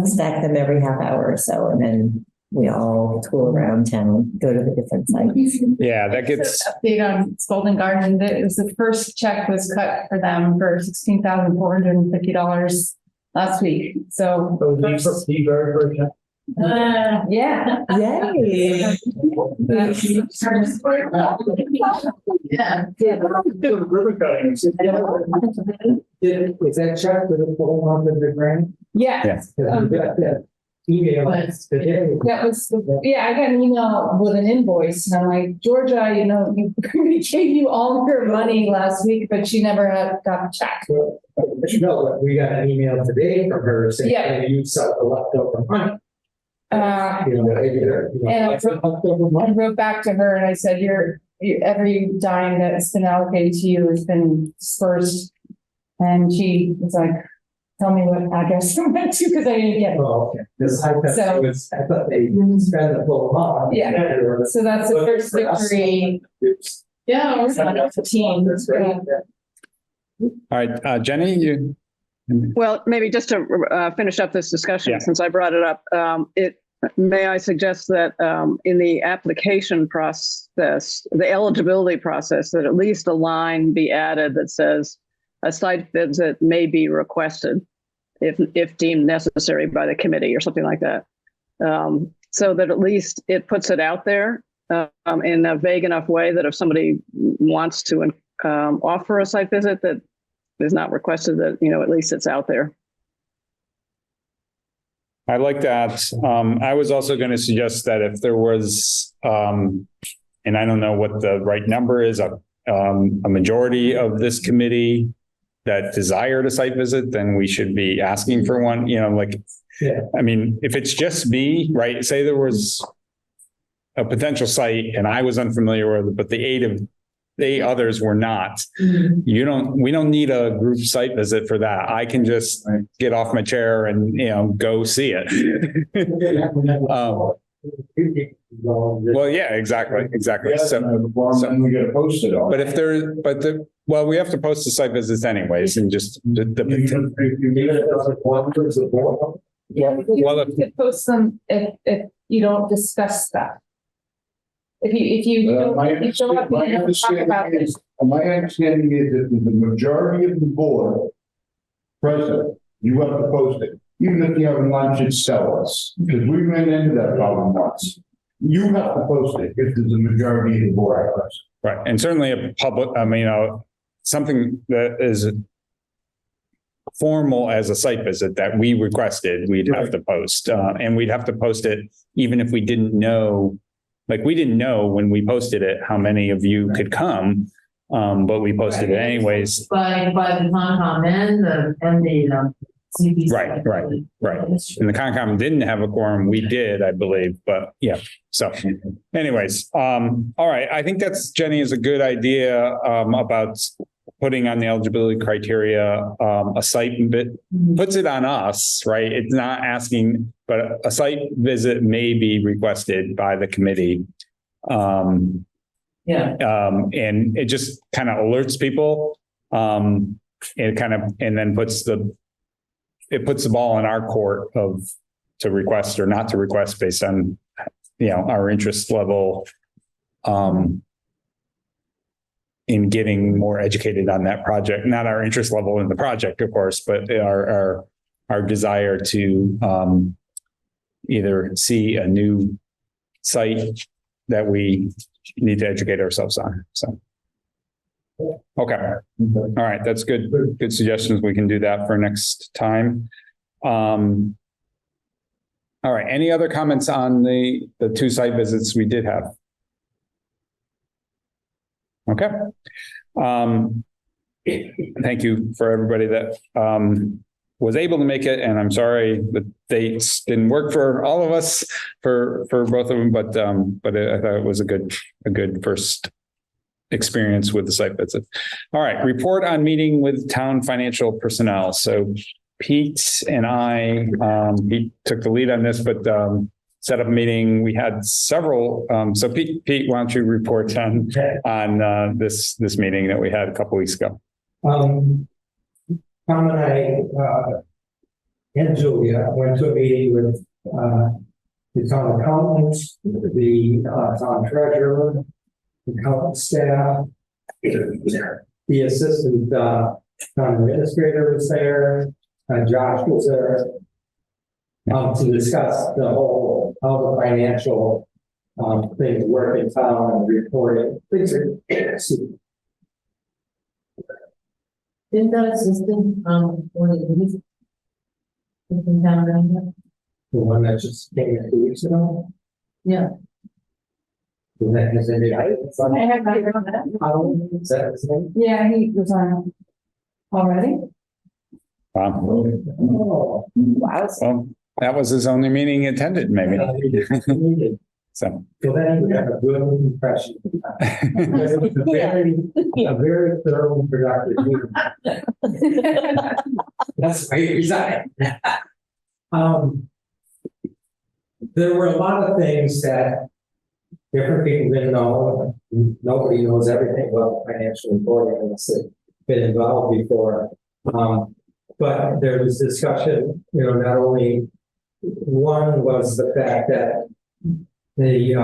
stack them every half hour or so, and then we all tour around town, go to the different sites. Yeah, that gets Update on Spalding Garden. It was the first check was cut for them for $16,450 last week. So Yeah. Yay. Yeah. River cutting. Is that check for the full month of the grant? Yeah. Email today. That was, yeah, I got an email with an invoice and I'm like, Georgia, you know, we gave you all her money last week, but she never got a check. But you know, that we got an email today from her saying, Yeah. "Hey, you sell the leftover money." And leftover I money. wrote back to her and I said, every dime that's been allocated to you has been dispersed. And she was like, tell me what address I went to because I didn't get it. Oh, okay. This I thought they spend the full amount. Yeah. So that's the first victory Yeah. on the team. That's right. All right, Jenny, you, Well, maybe just to finish up this discussion, Yeah. since I brought it up, may I suggest that in the application process, the eligibility process, that at least a line be added that says a site visit may be requested if deemed necessary by the committee or something like that. So that at least it puts it out there in a vague enough way that if somebody wants to offer a site visit that is not requested, that, you know, at least it's out there. I like that. I was also going to suggest that if there was, and I don't know what the right number is, a majority of this committee that desired a site visit, then we should be asking for one, you know, like, Yeah. I mean, if it's just me, right, say there was a potential site and I was unfamiliar with it, but the eight others were not. We don't need a group site visit for that. I can just get off my chair and, you know, go see it. Well, yeah, exactly. So, And we gotta post it all. but if there, well, we have to post the site visits anyways and just You need it as a one, as a board. Yeah, Well, you could post them if you don't discuss that. If you don't, My you show up, you don't talk about understanding this. is, my understanding is that the majority of the board present, you have to post it, even if you have lunch at Stella's, because we ran into that problem once. You have to post it if there's a majority of the board present. right. And certainly a public, I mean, something that is formal as a site visit that we requested, we'd have to post. And we'd have to post it even if we didn't know, like, we didn't know when we posted it how many of you could come, but we posted it anyways. By the Concom and the CPC. Right. And the Concom didn't have a quorum. We did, I believe, but yeah. So anyways, all right. I think Jenny, is a good idea about putting on the eligibility criteria, a site puts it on us, right? It's not asking, but a site visit may be requested by the committee. Yeah. And it just kind of alerts people. And then puts the ball in our court to request or not to request based on, you know, our interest level, in getting more educated on that project, not our interest level in the project, of course, but our desire to either see a new site that we need to educate ourselves on. So, okay. All right. That's good. Good suggestions. We can do that for next time. All right. Any other comments on the two site visits we did have? Okay. Thank you for everybody that was able to make it, and I'm sorry the dates didn't work for all of us, for both of them, but I thought it was a good first experience with the site visit. All right, report on meeting with town financial personnel. So Pete and I, Pete took the lead on this, but set up a meeting. We had several. So Pete, why don't you report on this meeting that we had a couple weeks ago? Tom and I and Julia went to a meeting with the town accountant, the town treasurer, the accountant staff, the assistant town administrator was there, Josh was there. to discuss the whole, how the financial, things work in town and reporting. Things are, Isn't that assistant, one of these? In town around here? the one that just came in 2 weeks ago. Yeah. Is that, has any? I have not heard of that. Is that his name? Yeah, he was on already. Wow. Oh. Wow. Well, that was his only meeting attended, maybe. So So, then you have a good impression. Because it was a very thorough and productive meeting. That's why he resigned. There were a lot of things that different people didn't know. Nobody knows everything about financial reporting unless they've been involved before. But there was discussion, not only one was the fact that the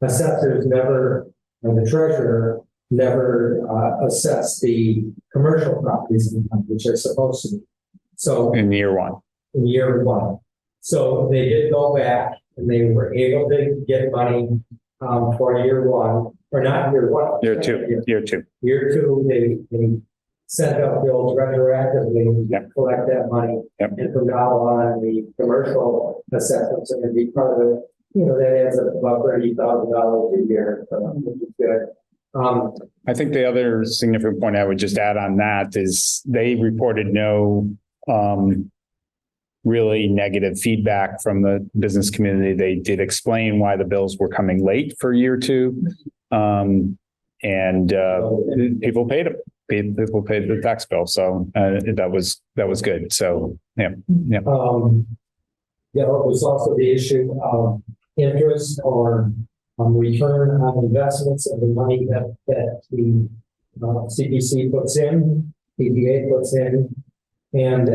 assessors never, and the treasurer never assessed the commercial properties, which are supposed to be. So in year one. in year one. So they did go back and they were able to get money for year one, or not year one. Year two. Year two, they sent out bills retroactively, Yep. collect that money. Yep. And from now on, the commercial assessments are going to be part of it. That adds up about $30,000 a year, which is good. I think the other significant point I would just add on that is they reported no really negative feedback from the business community. They did explain why the bills were coming late for year two. And people paid them. People paid the tax bill. So that was good. So, yeah. It was also the issue of interest or return on investments of the money that the CPC puts in, PPA puts in, and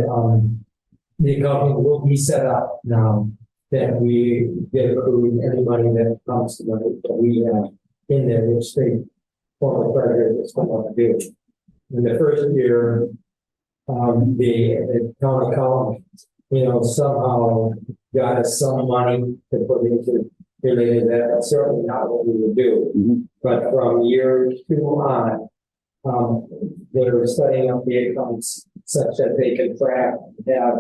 the accounting will be set up now that we get accrued any money that comes to that we have in there, which the former treasurer is going to do. In the first year, the town accountant, somehow got us some money to put into related to that. That's certainly not what we would do. Mm-hmm. But from year two on, they were setting up the accounts such that they could track and have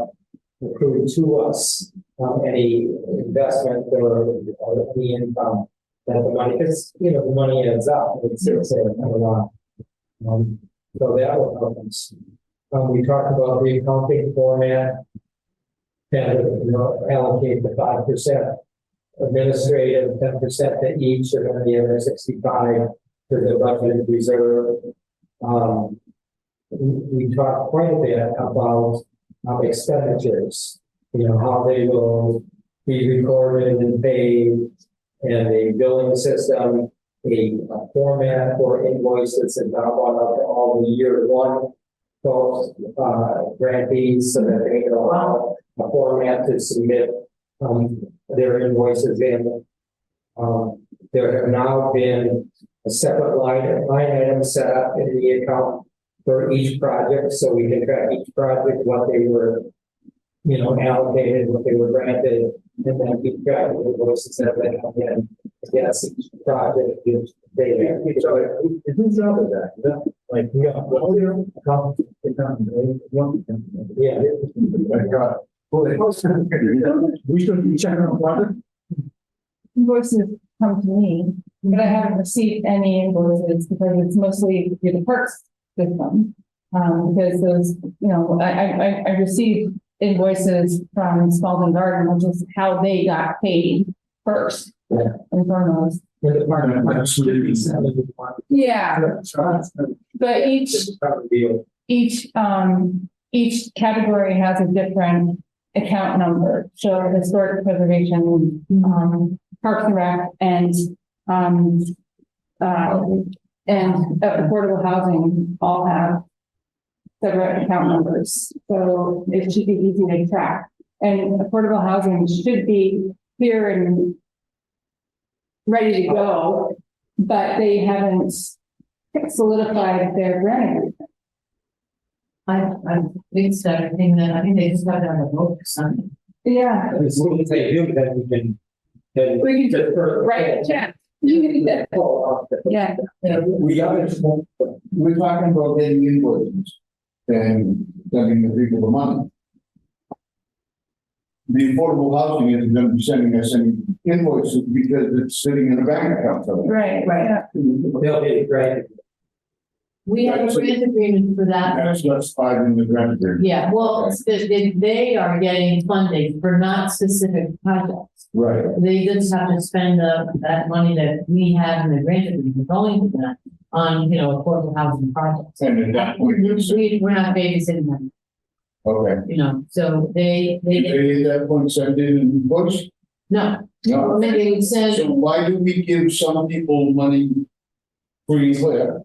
accrued to us any investment or any income that the money, because the money adds up. It's say a lot. So that will help us. We talked about the accounting format and allocate the 5% administrative, 10% to each, and then the other 65% to the budgeted reserve. We talked quite a bit about expenditures, how they will be recorded and paid, and a billing system, a format for invoices, and not one of all the year one folks, grantees, so that they can allow a format to submit their invoices in. There have now been a separate line item set up in the account for each project, so we can track each project, what they were, allocated, what they were granted, and then keep track of the invoices that they come in. Yes, each project is data. So whose job is that? Is that like we got yeah. We should be checking on project. Invoices come to me, but I haven't received any invoices because it's mostly through the perks system. Because those, I received invoices from Spalding Garden, which is how they got paid first and foremost. Yeah, but each category has a different account number. So historic preservation, Parks and Rec, and affordable housing all have separate account numbers. So it should be easy to track. And affordable housing should be clear and ready to go, but they haven't solidified their grant agreement. I think so. I think they just got it on the book or something. Yeah. As soon as they do, then we can. Then We can defer. Right, yeah. Yeah. We're talking about getting invoices and sending the people the money. The affordable housing isn't going to be sending us any invoices because it's sitting in a bank account somewhere. Right, right. They'll be great. We have a grant agreement for that. That's justified in the grant agreement. Yeah, well, they are getting funding for not specific projects. Right. They just have to spend that money that we have in the grant agreement going to that on, affordable housing projects. And at that point, We're not babysitting them, okay. so they They at that point send in books? no. No. Maybe they would So send, why do we give some people money free and clear?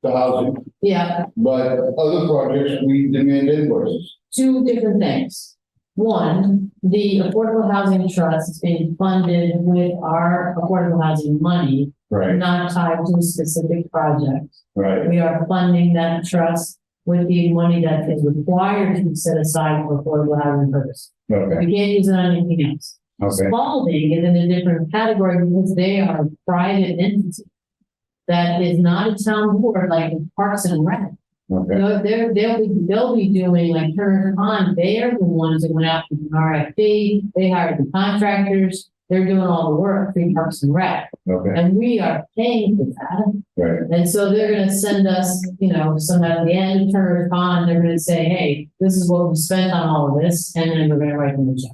The housing, yeah, but other projects we demand invoices. two different things. One, the Affordable Housing Trust is being funded with our affordable housing money, not tied to a specific project. Right. We are funding that trust with the money that is required to be set aside for affordable housing purpose. Okay. We can't use it on anything else. Okay. Spalding is in a different category because they are a private entity that is not a town board like Parks and Rec. Okay. They'll be doing like Turner Pond. They are the ones that went out with an RFP. They hired the contractors. They're doing all the work for Parks and Rec. Okay. And we are paying for that. Right. And so they're gonna send us, somehow at the end of Turner Pond, they're gonna say, hey, this is what we spent on all of this, and then we're gonna write them a check.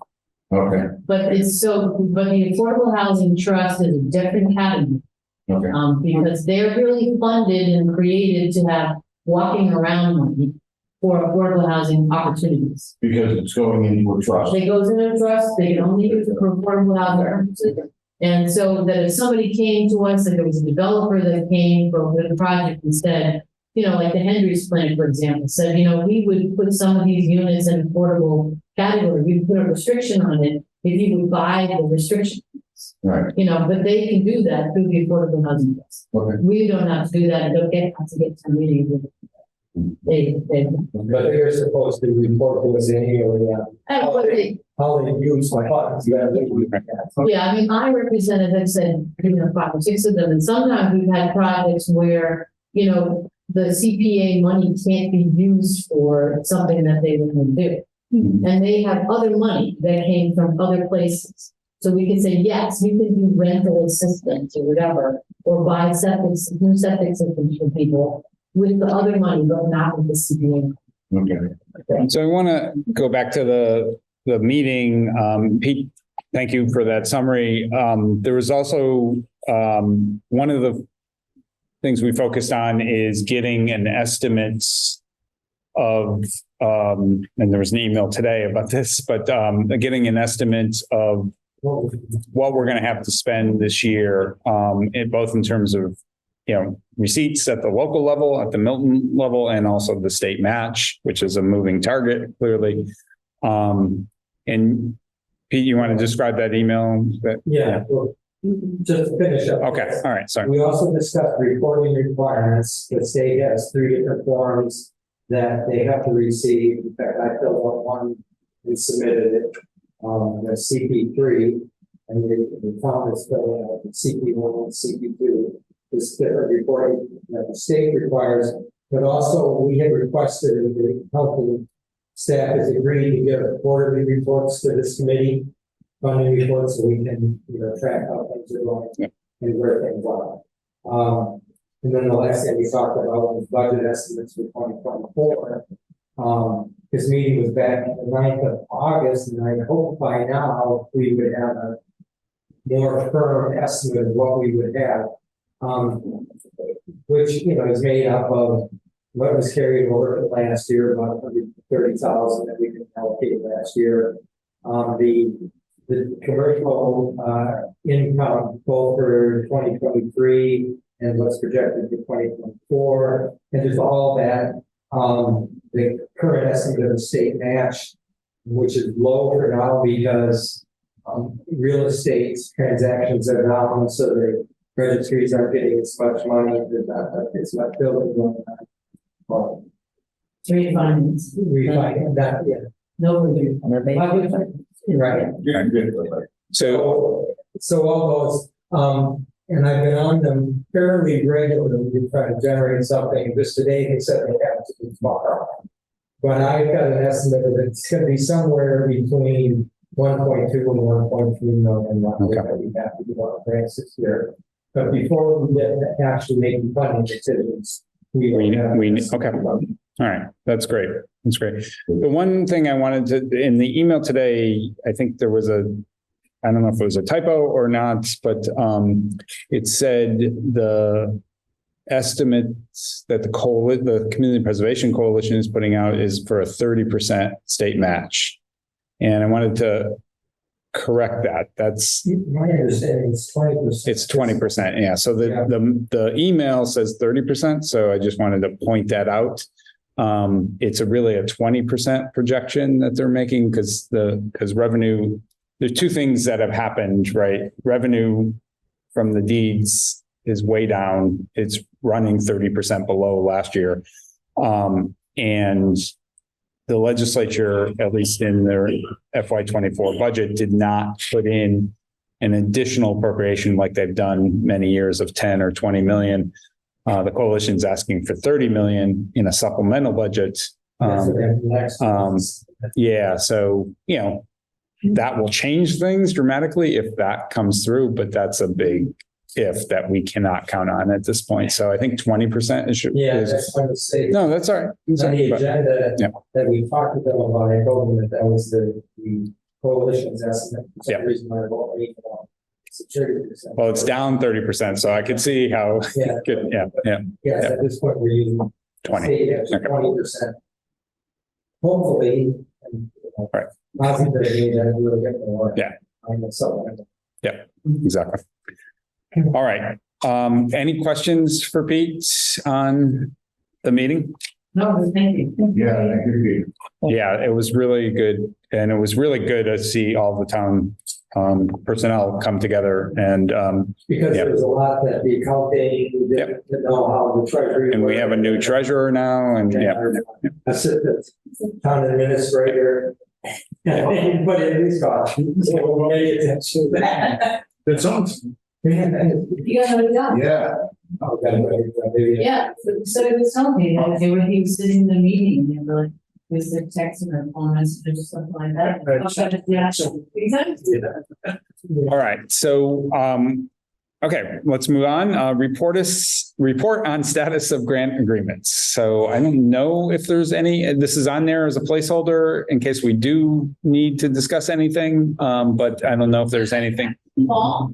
Okay. But the Affordable Housing Trust is a different category. Okay. Because they're really funded and created to have walking around money for affordable housing opportunities. Because it's going into a trust. It goes into a trust, they can only use it for affordable housing. And so that if somebody came to us, if there was a developer that came for the project and said, like the Hendry's Clinic, for example, said, we would put some of these units in affordable category, we put a restriction on it if you would buy the restriction. Right. But they can do that through the affordable housing trust. Okay. We don't have to do that, and don't have to get to meetings with they. But they're supposed to report to us annually, how they use my funds. Yeah, I mean, I represent, as I said, 5 or 6 of them, and sometimes we've had projects where, the CPA money can't be used for something that they want to do. And they have other money that came from other places. So we can say, yes, you can do rental assistance or whatever, or buy new septic systems for people with the other money, but not with the CPA. Okay. So I want to go back to the meeting. Pete, thank you for that summary. There was also one of the things we focused on is getting an estimate of, and there was an email today about this, but getting an estimate of what we're going to have to spend this year, both in terms of, receipts at the local level, at the Milton level, and also the state match, which is a moving target, clearly. And Pete, you want to describe that email? Yeah. Well, just to finish up. Okay. All right. Sorry. We also discussed reporting requirements. The state has 3 different forms that they have to receive. In fact, I filled out one and submitted it. The CP3, and the town is filling out the CP1 and CP2. This different reporting that the state requires, but also we have requested the health staff has agreed to give quarterly reports to this committee, funding reports, so we can track how things are going and where things are. And then the last thing we talked about was budget estimates for 2024. This meeting was back on the 9th of August, and I hope by now we would have a more firm estimate of what we would have, which, is made up of what was carried over from last year, about 130,000 that we could allocate last year. The commercial income both for 2023 and what's projected for 2024, and just all that. The current estimate of the state match, which is low for now because real estate transactions are down, so the registries aren't getting as much money. There's not as much building going on. Refinance. Refining that, yeah. No review. Right. So, So all those, and I've been on them fairly regularly to try to generate something. Just today, they said they have to do tomorrow. But I've got an estimate that it's gonna be somewhere between 1.2 and 1.3 million roughly that we have to do on grants this year. But before we get to actually making funding decisions, okay. All right, that's great. That's great. The one thing I wanted to, in the email today, I think there was I don't know if it was a typo or not, but it said the estimates that the Community Preservation Coalition is putting out is for a 30% state match. And I wanted to correct that. That's, my understanding is 20%. it's 20%. Yeah. So the email says 30%. So I just wanted to point that out. It's really a 20% projection that they're making because revenue, there's two things that have happened, right? Revenue from the deeds is way down. It's running 30% below last year. And the legislature, at least in their FY24 budget, did not put in an additional appropriation like they've done many years of 10 or 20 million. The coalition's asking for 30 million in a supplemental budget. Yeah, so, you know, that will change things dramatically if that comes through, but that's a big if that we cannot count on at this point. So I think 20% is. Yeah, that's what I was saying. No, that's all right. On the agenda that we talked to them about, I told them that was the coalition's estimate. For some reason, I wrote 30%. Well, it's down 30%, so I could see how. Yeah. Good. Yeah. At this point, we're using 20%. Hopefully. Right. Yeah. Exactly. All right. Any questions for Pete on the meeting? No, thank you. Yeah, thank you. Yeah, it was really good. And it was really good to see all the town personnel come together and because there was a lot that the accounting, we didn't know how the treasury. And we have a new treasurer now and Assistant town administrator. And put in these costs. So we'll make attention to that. That sounds. You guys have it done. Yeah. Oh, maybe. Yeah, so it was telling me that he was sitting in the meeting, and they were like, was the texting or phone message or something like that. Exactly. all right. So okay, let's move on. Report on status of grant agreements. So I don't know if there's any, this is on there as a placeholder in case we do need to discuss anything. But I don't know if there's anything. Call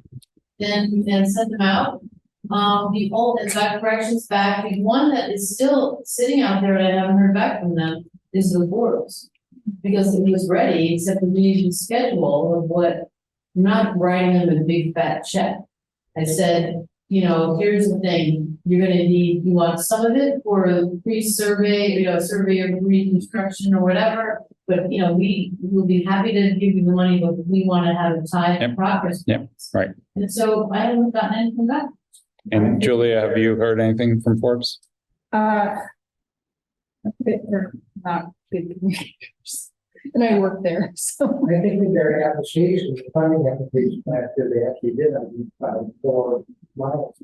and send them out. The old, and got corrections back. The one that is still sitting out there, and I haven't heard back from them, is the boards. Because it was ready, except we need a schedule of what, I'm not writing them a big fat check. I said, you know, here's the thing, you're gonna need, you want some of it for a pre-survey, you know, survey of reconstruction or whatever. But, you know, we will be happy to give you the money, but we want to have a time and progress. Right. And so I haven't gotten anything back. And Julia, have you heard anything from Forbes? They're not good communicators. And I work there, so. I think with their application, the funding application, after they actually did, for miles.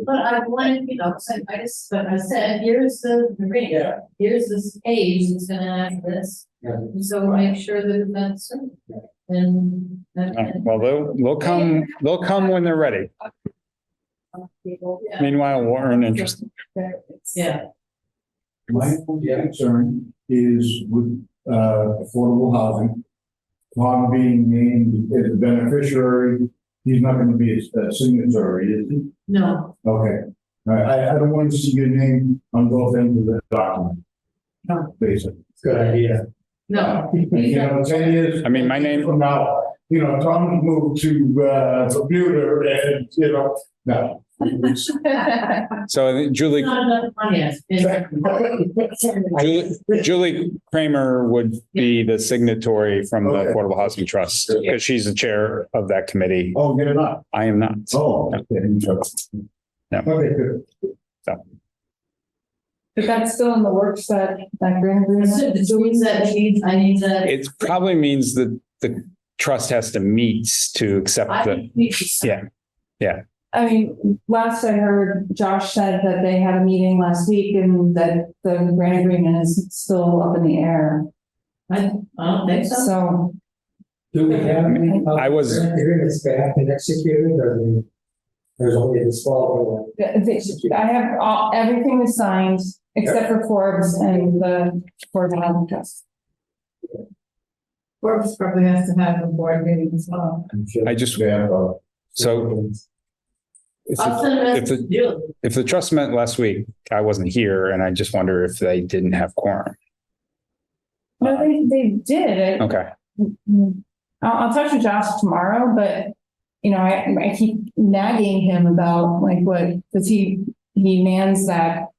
But I wanted, you know, so I said, here's the ring, here's this page that's gonna have this. And so I'm sure that that's, and. Well, they'll come when they're ready. Meanwhile, we're interested. Yeah. My only concern is with affordable housing. Tom being named as a beneficiary, he's not going to be a signatory, is he? No. Okay. I don't want to see your name on both ends of the document. No. Basically. Good idea. No. You know, 10 years. I mean, my name. From now, you know, Tom moved to computer and, you know, no. So I think Julie Kramer would be the signatory from the Affordable Housing Trust because she's the chair of that committee. Oh, you're not? I am not. Oh, okay. No. Okay, good. So. But that's still in the works, that grant agreement? I need that. It probably means that trust has to meet to accept I the, think we should. yeah. I mean, last I heard, Josh said that they had a meeting last week and that the grant agreement is still up in the air. I don't think so. So, Do we have any? I was- Agreements back and executed, or there's only this fall? I have everything is signed except for Forbes and the Board of Health Trust. Forbes probably has to have a board meeting as well. I just, so if I'll the- send a if message the- to Julie. if the trust met last week, I wasn't here, and I just wonder if they didn't have quorum. No, they did. Okay, I'll talk to Josh tomorrow, but you know, I keep nagging him about like what, because he mans that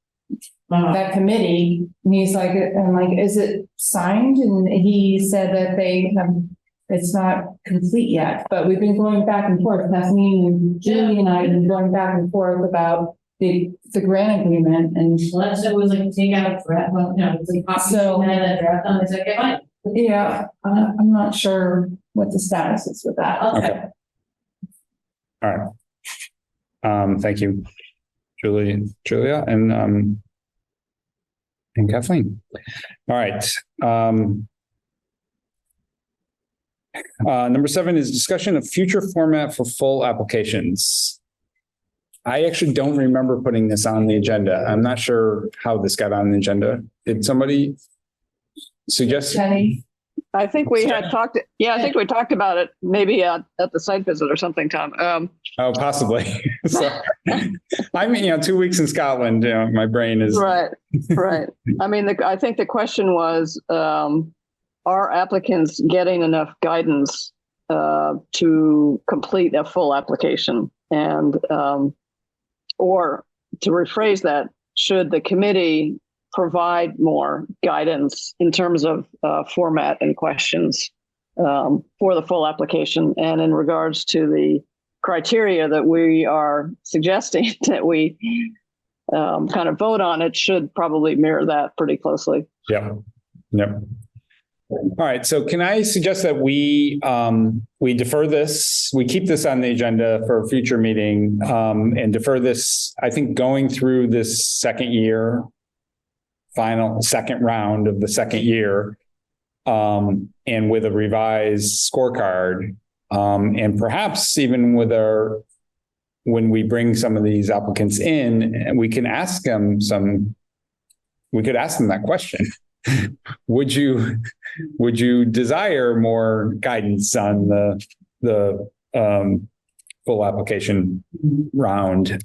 committee, and he's like, I'm like, is it signed? And he said that it's not complete yet, but we've been going back and forth. Kathleen and Julie and I have been going back and forth about the grant agreement, and Well, that's, it was like take out a draft, well, you know, it's like copy, So- and that draft on, it's like, okay, fine. yeah, I'm not sure what the status is with that. Okay. all right. Thank you, Julia, and Kathleen. All right. Number 7 is discussion of future format for full applications. I actually don't remember putting this on the agenda. I'm not sure how this got on the agenda. Did somebody suggest? Jenny? I think we had talked, I think we talked about it maybe at the site visit or something, Tom. Oh, possibly. So, I'm, 2 weeks in Scotland, my brain is. Right. I mean, I think the question was, are applicants getting enough guidance to complete a full application? And, or to rephrase that, should the committee provide more guidance in terms of format and questions for the full application? And in regards to the criteria that we are suggesting that we kind of vote on, it should probably mirror that pretty closely. Yep. All right. So can I suggest that we defer this, we keep this on the agenda for a future meeting, and defer this, I think, going through this second round of the second year, and with a revised scorecard, and perhaps even when we bring some of these applicants in, we can ask them that question. Would you desire more guidance on the full application round,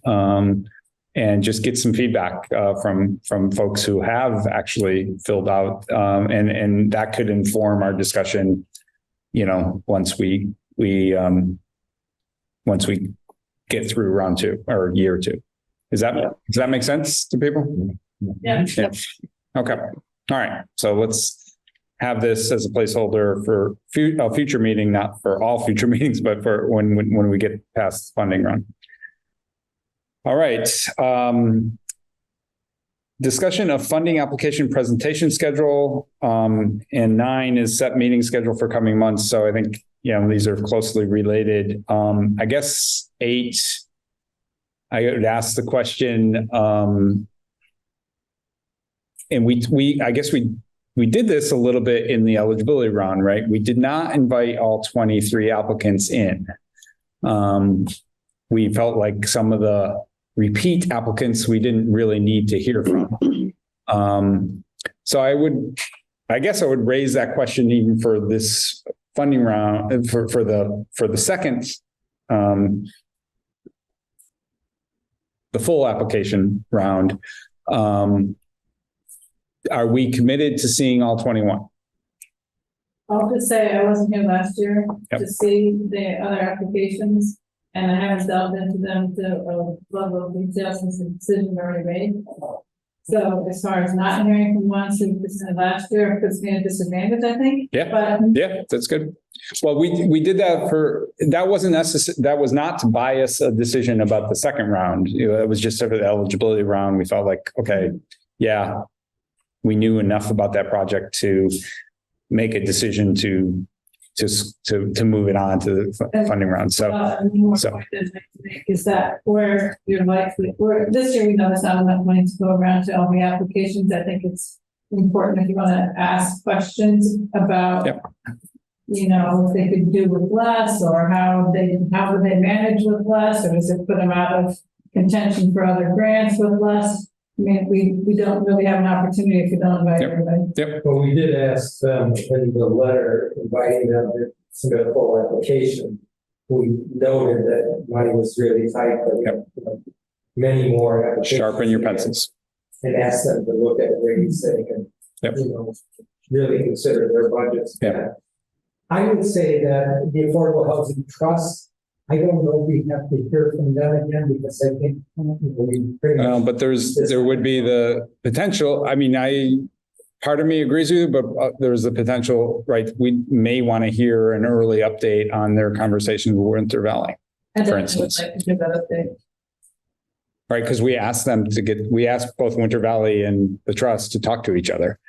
and just get some feedback from folks who have actually filled out, and that could inform our discussion, once we get through round 2 or year 2. Does that make sense to people? Yeah. Okay. All right. So let's have this as a placeholder for a future meeting, not for all future meetings, but for when we get past the funding run. All right. Discussion of funding application presentation schedule. And 9 is set meeting schedule for coming months. So I think, these are closely related. I guess 8, I would ask the question, and I guess we did this a little bit in the eligibility round, right? We did not invite all 23 applicants in. We felt like some of the repeat applicants we didn't really need to hear from. So I guess I would raise that question even for this funding round, for the second, the full application round. Are we committed to seeing all 21? I'll just say I wasn't here last year to see the other applications, and I haven't delved into them to a level of detail since the decision already made. So as far as not hearing from one, 2% last year puts me at a disadvantage, I think. Yeah, that's good. Well, we did that that wasn't necessary. That was not to bias a decision about the second round. It was just sort of the eligibility round. We felt like, okay, yeah, we knew enough about that project to make a decision to to move it on to the funding round. So, More so- point I'd like to make is that where you're likely, where this year we know there's not enough money to go around to all the applications. I think it's important if you want to ask questions about, Yep. you know, if they could do with less, or how would they manage with less, or does it put them out of contention for other grants with less? I mean, we don't really have an opportunity if we don't invite Yep. everybody. Well, we did ask them in the letter inviting them to submit a full application. We noted that money was really tight, but many more applications. Sharpen your pencils. And ask them to look at ways they can, Yep. you know, really consider their budgets. Yeah. I would say that the Affordable Housing Trust, I don't know if we have to hear from them again, because I think we pretty much. But there would be the potential. I mean, part of me agrees with you, but there's the potential, right? We may want to hear an early update on their conversation with Winter Valley, And For then I would instance. like to give that update. right? Because we asked both Winter Valley and the trust to talk to each other.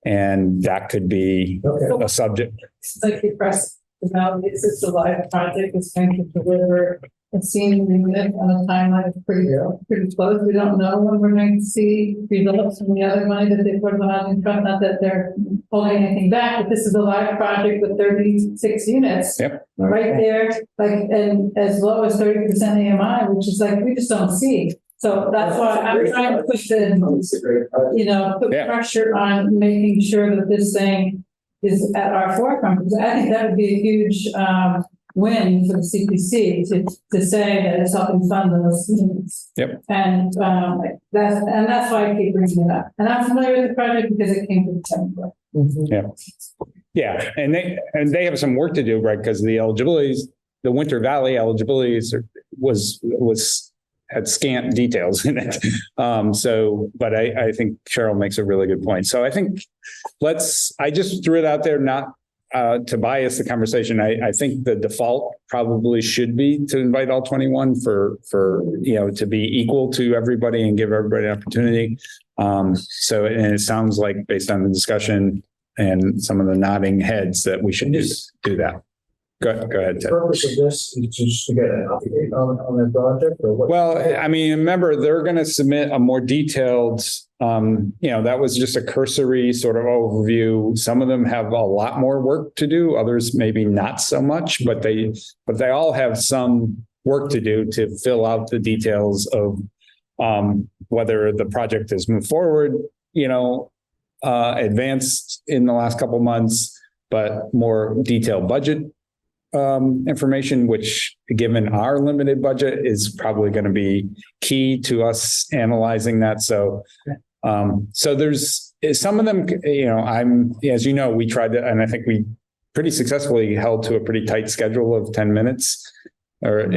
And that could be Okay. a subject. It's like the press, now this is a live project, it's going to deliver a scene unit on a timeline of pretty close. We don't know when we're going to see results from the other money that they put on in front, not that they're holding anything back, but this is a live project with 36 units. Yep. Right there, like, and as low as 30% AMI, which is like, we just don't see. So that's why I'm trying to push It's a great project. you know, put Yeah. pressure on making sure that this thing is at our forefront, because I think that would be a huge win for the CPC to say that it's helping fund those units. Yep. And that's why I keep bringing it up. And I'm familiar with the project because it came from the template. Yeah. And they have some work to do, right? Because the Winter Valley eligibilities had scant details in it. But I think Cheryl makes a really good point. So I think I just threw it out there, not to bias the conversation. I think the default probably should be to invite all 21 for, to be equal to everybody and give everybody an opportunity. And it sounds like based on the discussion and some of the nodding heads that we should do that. Go ahead, The Ted. purpose of this is just to get an update on the project, or what? Well, I mean, remember, they're going to submit a more detailed, that was just a cursory sort of overview. Some of them have a lot more work to do, others maybe not so much, but they all have some work to do to fill out the details of whether the project has moved forward, advanced in the last couple of months, but more detailed budget information, which given our limited budget is probably going to be key to us analyzing that. So there's some of them, as you know, we tried to, and I think we pretty successfully held to a pretty tight schedule of 10 minutes or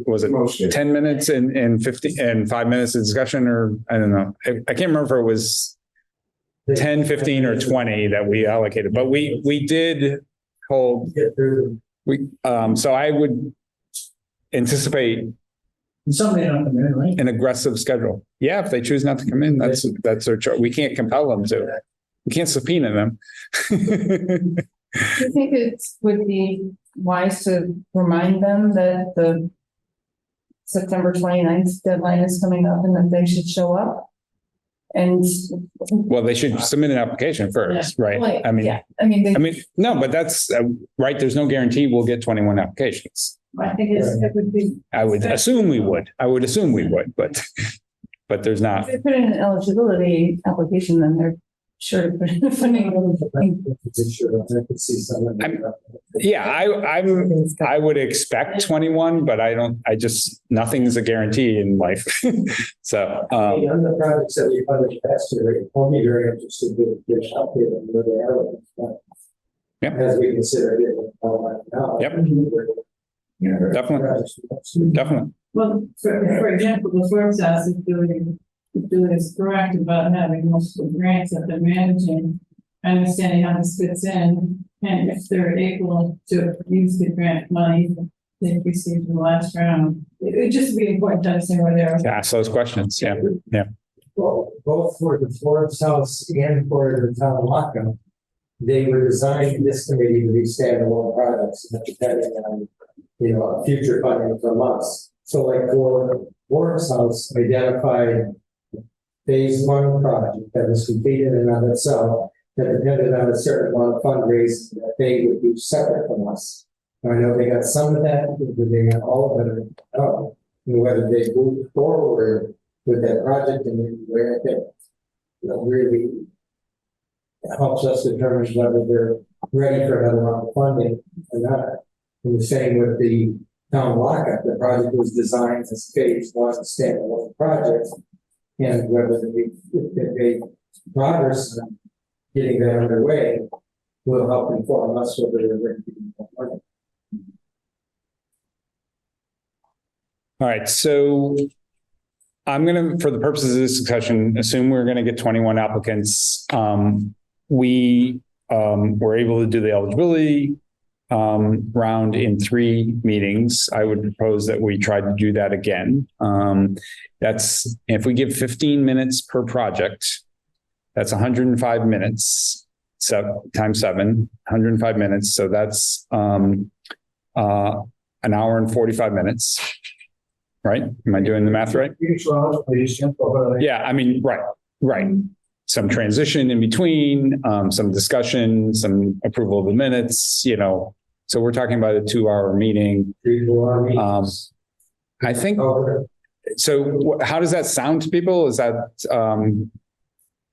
was it 10 minutes and 50 and 5 minutes of discussion, or I don't know. I can't remember if it was 10, 15 or 20 that we allocated, but we did hold. So I would anticipate Somebody not come in, right? an aggressive schedule. Yeah, if they choose not to come in, that's their choice. We can't compel them to. We can't subpoena them. Do you think it would be wise to remind them that the September 29th deadline is coming up and that they should show up? And Well, they should submit an application first, right? I mean, no, but that's right. There's no guarantee we'll get 21 applications. I think it would be. I would assume we would, but there's not. if they put in an eligibility application, then they're sure to put in the funding. Yeah, I would expect 21, but nothing's a guarantee in life. So, On the projects that we published last year, it will be very interesting to get an update on where they are. Yep. As we consider it now. Yep. Definitely. Well, for example, the works house is doing is correct about having multiple grants that they're managing, understanding how this fits in, and if they're able to use the grant money they received in the last round. It would just be important to understand where they are. To ask those questions. Yeah. Well, both for the Florence House and for the town lockup, they were designing this committee to be standalone projects, and depending on, a future funding from us. So like for Warren's House identified phase one project that was completed in and of itself, that depended on a certain amount of fundraising that they would do separate from us. And I know they got some of that, but they got all of it. Oh, and whether they move forward with that project and where it really helps us determine whether they're ready for another round of funding or not. And the same with the town lockup. The project was designed as phase one standalone project, and whether they make progress on getting that underway will help inform us whether they're ready to do more money. All right, so I'm going to, for the purposes of this discussion, assume we're going to get 21 applicants. We were able to do the eligibility round in 3 meetings. I would propose that we try to do that again. That's, if we give 15 minutes per project, that's 105 minutes, so times 7, 105 minutes. So that's an hour and 45 minutes. Right? Am I doing the math right? Yeah, I mean, right. Some transition in between, some discussion, some approval of the minutes, So we're talking about a 2-hour meeting. 3-4 meetings. I think, so how does that sound to people? Is that,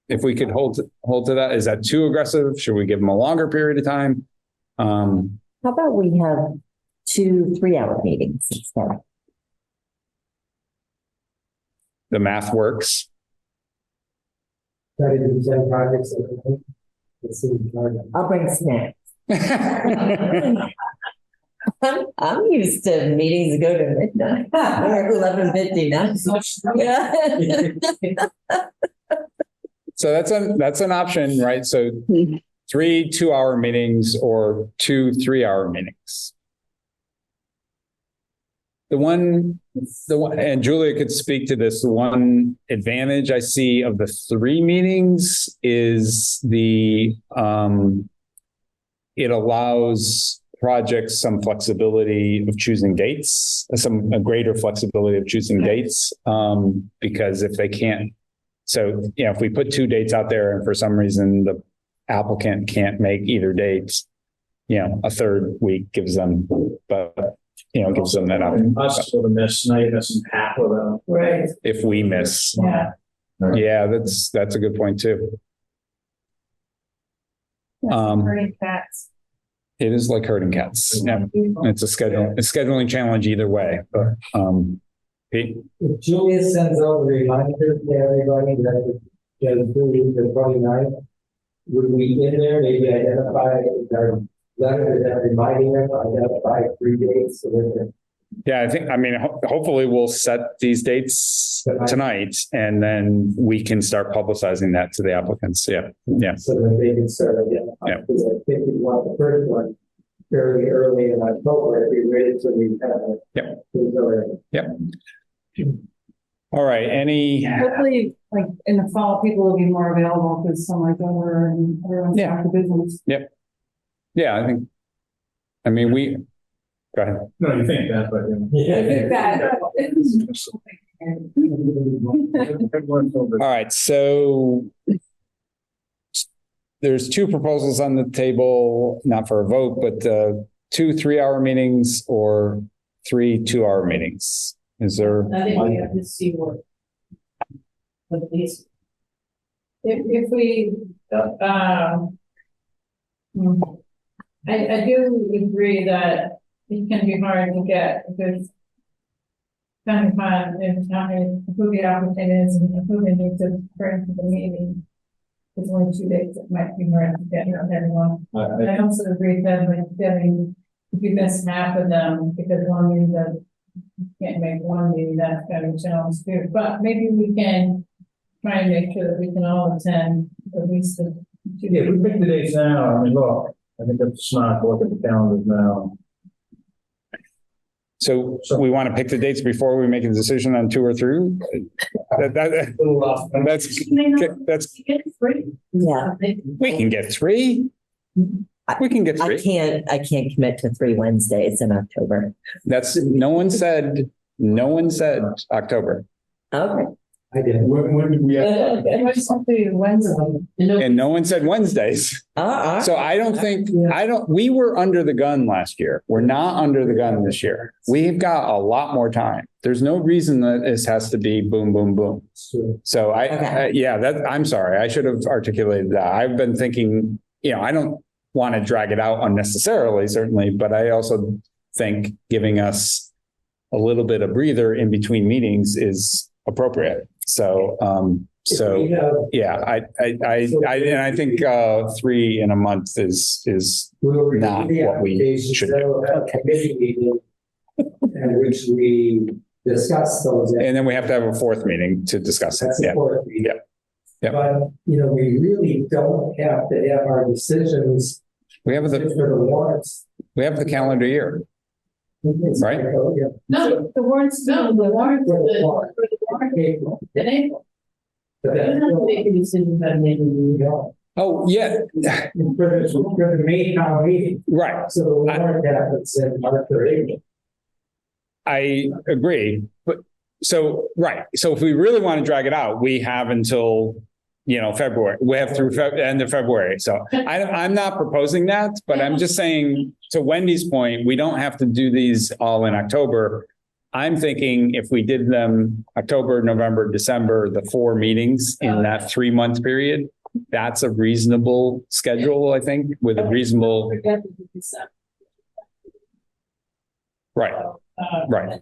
if we could hold to that, is that too aggressive? Should we give them a longer period of time? How about we have 2 3-hour meetings instead? The math works. Try to do 10 projects. I'll bring snacks. I'm used to meetings that go to midnight. We're 11:50 now. Yeah. So that's an option, right? So 3 2-hour meetings or 2 3-hour meetings. The one, and Julia could speak to this, the one advantage I see of the 3 meetings is it allows projects some flexibility of choosing dates, a greater flexibility of choosing dates, because if they can't, so, if we put 2 dates out there and for some reason the applicant can't make either date, a 3rd week gives them, gives them that option. Us will miss, now you're missing half of them. Right. If we miss. Yeah. Yeah, that's a good point too. Herding cats. It is like herding cats. Yeah, it's a scheduling challenge either way, but, Pete? If Julia sends out a reminder to everybody that the 29th, would we in there maybe identify our letter that reminding them, identify 3 dates so that Yeah, hopefully we'll set these dates tonight and then we can start publicizing that to the applicants. Yeah. so that they can start identifying. Because I think we want the first one fairly early in October, if we waited till we have it. All right. Hopefully, like in the fall, people will be more available because summer's over and everyone's back to business. Yeah, I mean, go ahead. No, you think that, but. All right, so there's 2 proposals on the table, not for a vote, but 2 3-hour meetings or 3 2-hour meetings. Is there? I think we have to see what these. If we, I do agree that it can be hard to get because depending upon who the applicant is and who they need to bring to the meeting. There's only 2 days that might be hard to get around everyone. I also agree that with getting, if you miss half of them because one meeting that you can't make one meeting, that's kind of a challenge too. But maybe we can try and make sure that we can all attend at least the 2 days. Yeah, we pick the dates now. Look, I think that's smart to look at the calendars now. So we want to pick the dates before we make a decision on 2 or 3? That's Get 3. Yeah. we can get 3. We can get I 3. can't commit to 3 Wednesdays in October. No one said October. Okay. I did. When did we have? What's something Wednesday? And no one said Wednesdays. So I don't think, we were under the gun last year. We're not under the gun this year. We've got a lot more time. There's no reason that this has to be boom, boom, boom. So I'm sorry. I should have articulated that. I've been thinking, I don't want to drag it out unnecessarily, certainly, but I also think giving us a little bit of breather in between meetings is appropriate. So, I think 3 in a month is not what we should do. In which we discuss those. And then we have to have a 4th meeting to discuss it. That's the fourth meeting. Yeah. But, we really don't have to have our decisions We have for the the warrants. calendar year. Right. Yeah. No, the warrants, for the warrant, in April. But We don't have to make a decision by the end of the year. Oh, yeah, for the May town meeting, right. so the warrant happens in March or April. I agree. But so if we really want to drag it out, we have until, February. We have through end of February. So I'm not proposing that, but I'm just saying, to Wendy's point, we don't have to do these all in October. I'm thinking if we did them October, November, December, the 4 meetings in that 3-month period, that's a reasonable schedule, I think, with a reasonable. Right. Right.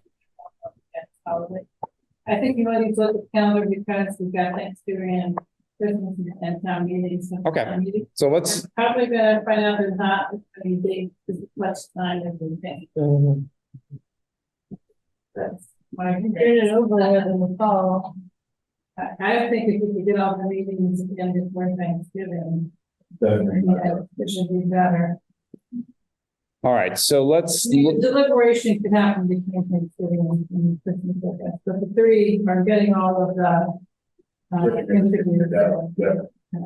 I think you might need to look at the calendar because we've got Thanksgiving and Christmas and town meetings. Okay. So let's, Probably gonna find out there's not as much time as we think. That's why I'm getting it over with in the fall. I think if we could get all the meetings again before Thanksgiving, it should be better. all right. So let's, Deliberation could happen between Thanksgiving and Christmas, I guess, but the 3 are getting all of the interviews.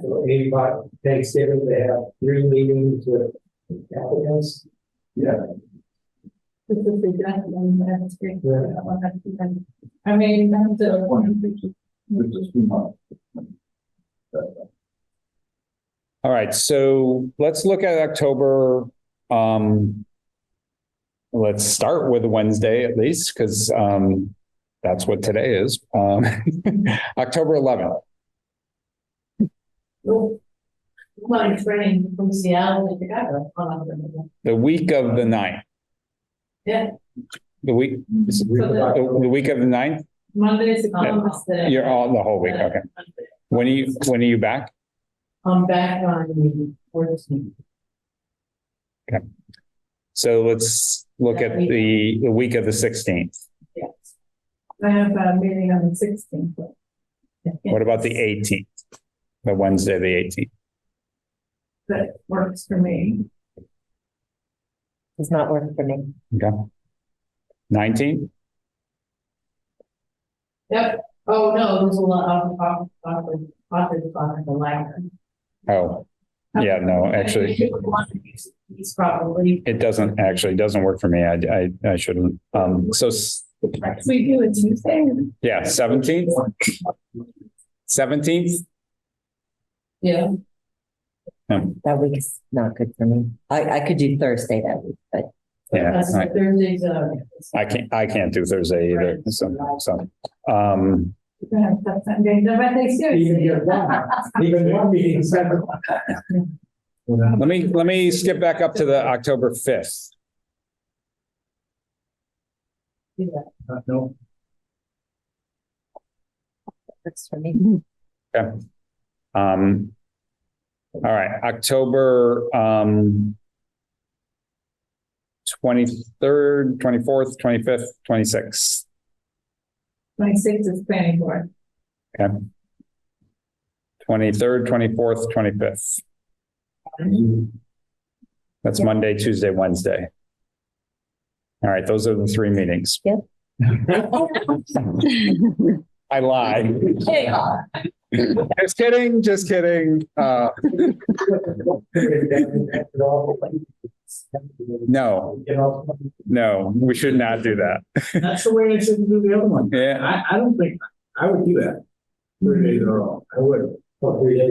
So 85 Thanksgiving, they have 3 meetings with applicants. Yeah. I mean, that's all right. So let's look at October. Let's start with Wednesday at least, because that's what today is. October 11th. My train from Seattle to Chicago. The week of the 9th. Yeah. The week the week of the 9th? Monday's Columbus Day. You're all the whole week. Okay. When are you back? I'm back on the 14th. Okay. So let's look at the week of the 16th. Yes. I have a meeting on the 16th. What about the 18th? The Wednesday, the 18th. That works for me. Does not work for me. Okay. 19th? Yep. Oh, no, there's a lot of authors on the library. Oh, yeah, no, actually, He's probably. it doesn't work for me. I shouldn't. So We do it Tuesday. yeah, 17th? 17th? Yeah. That week's not good for me. I could do Thursday that week, but Yeah, That's Thursday's, I can't do Thursday either. So, Even one meeting. let me skip back up to the October 5th. No. works for me. Okay. All right, October 23rd, 24th, 25th, 26th. 26th is planning board. Okay. 23rd, 24th, 25th. That's Monday, Tuesday, Wednesday. All right, those are the 3 meetings. Yep. I lied. Just kidding, just kidding. No, no, we should not do that. That's the way they should do the other one. Yeah. I don't think, I would do that. 3 days in a row, I would. 3 days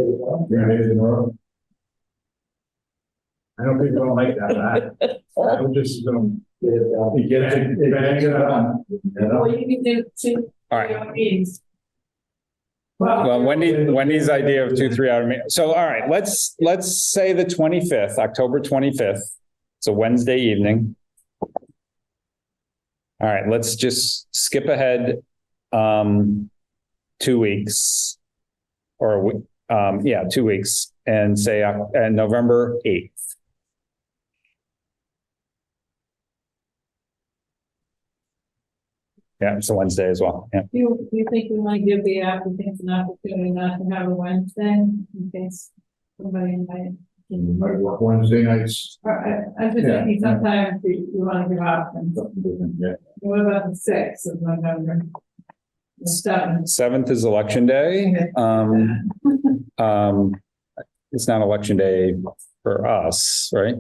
in a row. I don't think don't like that. I would just, get it, bang it on. You know? Well, you can do two. All right. Meetings. Well, Wendy's idea of 2 3-hour meetings. So, all right, let's say the 25th, October 25th. It's a Wednesday evening. All right, let's just skip ahead 2 weeks or a week, 2 weeks and say November 8th. Yeah, it's a Wednesday as well. Yeah. Do you think we want to give the applicants an opportunity not to have a Wednesday in case somebody might? Might work Wednesday nights. I'm just thinking sometimes you want to give options. Yeah. What about the 6th of November? The 7th? 7th is election day. It's not election day for us, right?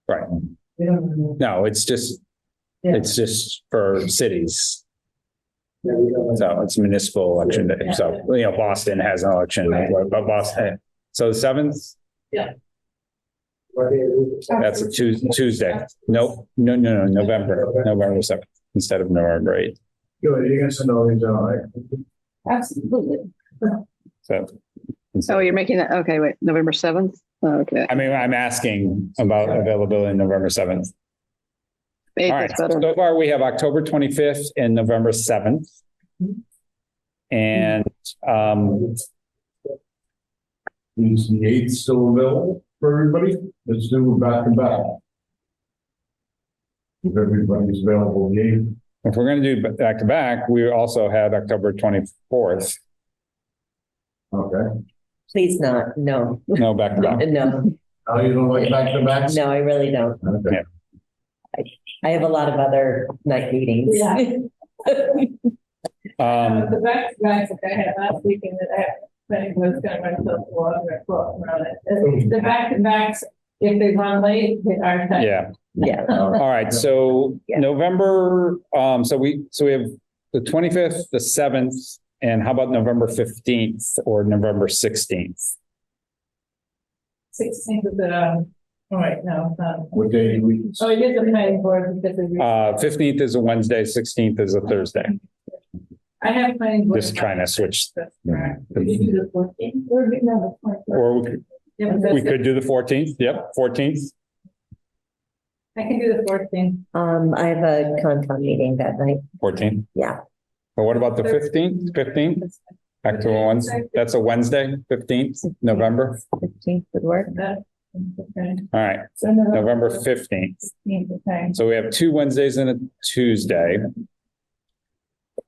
Right. No, it's just for cities. So it's municipal election day. So, Boston has an election, but Boston, so the 7th, that's a Tuesday. Nope. No, November 7th instead of November 8th. Good, you can send all these out, right? Absolutely. So. Oh, you're making that, okay, wait, November 7th? Okay. I mean, I'm asking about availability November 7th. 8th All right, is better. so far we have October 25th and November 7th. And Is the 8th still available for everybody? Let's do back to back. If everybody's available, the 8th. if we're going to do back to back, we also have October 24th. Okay. Please not, no. No, back to back. No, Oh, you don't like back to backs? no, I really don't. Okay. I have a lot of other night meetings. Yeah. The back-to-backs that I had last weekend that I was going to run till 4 around it. The back-to-backs, if they run late, they are tight. Yeah. Yeah. All right. So Yeah. November, so we have the 25th, the 7th, and how about November 15th or November 16th? 16th is all right, no, it's not. What day do we? Oh, it is a planning board because of. 15th is a Wednesday, 16th is a Thursday. I have planning board. Just trying to switch. That's correct. Could you do the 14th? Or no, the 24th. Or Yeah, but that's we it. could do the 14th. Yep, 14th. I can do the 14th. I have a Concom meeting that night. 14th. Yeah. But what about the 15th? 15th? Back to a Wednesday. That's a Wednesday, 15th, November. 15th would work. That- Okay. All right, So November 15th. 15th, okay. So we have 2 Wednesdays and a Tuesday.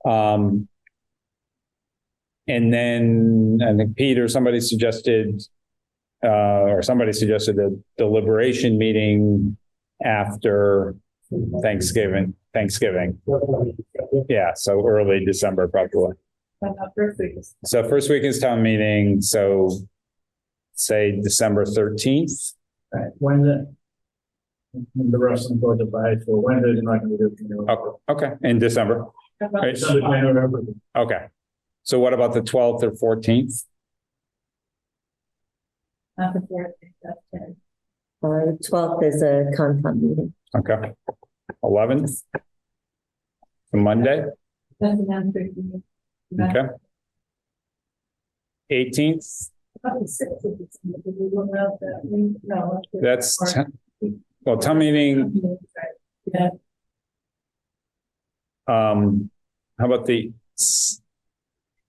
And then I think Pete or somebody suggested a deliberation meeting after Thanksgiving. Yeah, so early December probably. First week is- So first week is town meeting, so say December 13th. Right, Wednesday. And the rest of them go to buy, so Wednesday's not gonna be good. for you. Oh, okay, in December. Right. December, January, November. Okay. So what about the 12th or 14th? Not the 14th, that's good. 12th is a Concom meeting. Okay. 11th? The Monday? That's the 9:30. Okay. 18th? About the 6th of December, did we go out that week? No. That's, well, town meeting, Yeah, how about the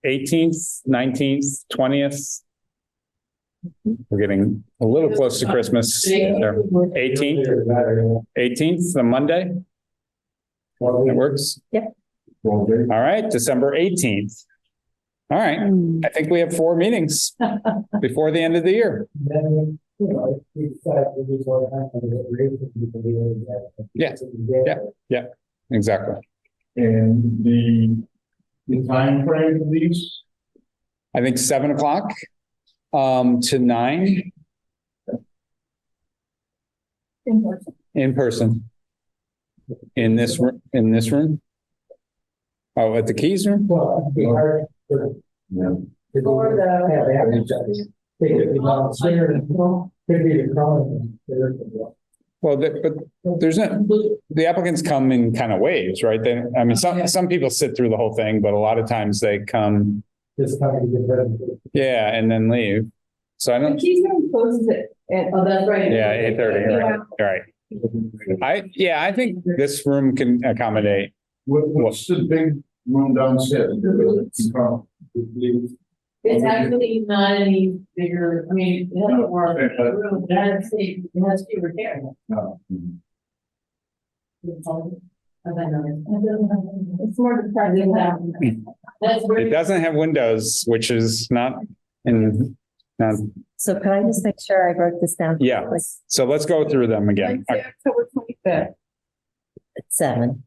18th, 19th, 20th? We're getting a little close to Christmas. there. 18th, the Monday? That works? All right, December 18th. All right, I think we have 4 meetings before the end of the year. Yeah, exactly. And the time frame of these, I think 7 o'clock to 9 In person. in person. In this room? Oh, at the Keys room? Well, it'd be hard for. Or the- Could be the problem. Well, but there's no, the applicants come in kind of waves, right? I mean, some people sit through the whole thing, but a lot of times they come, Just coming to get rid of it. yeah, and then leave. So I The don't, Keys Room closes at. Oh, that's right. yeah, 8:30, right. I think this room can accommodate. What's the big room downstairs? It's actually not any bigger, I mean, it has more room, it has fewer chairs. No. It's more depressing now. That's It where, doesn't have windows, which is not not, So can I just make sure I wrote this down? yeah. So let's go through them again. Wednesday, October 25th, At 7.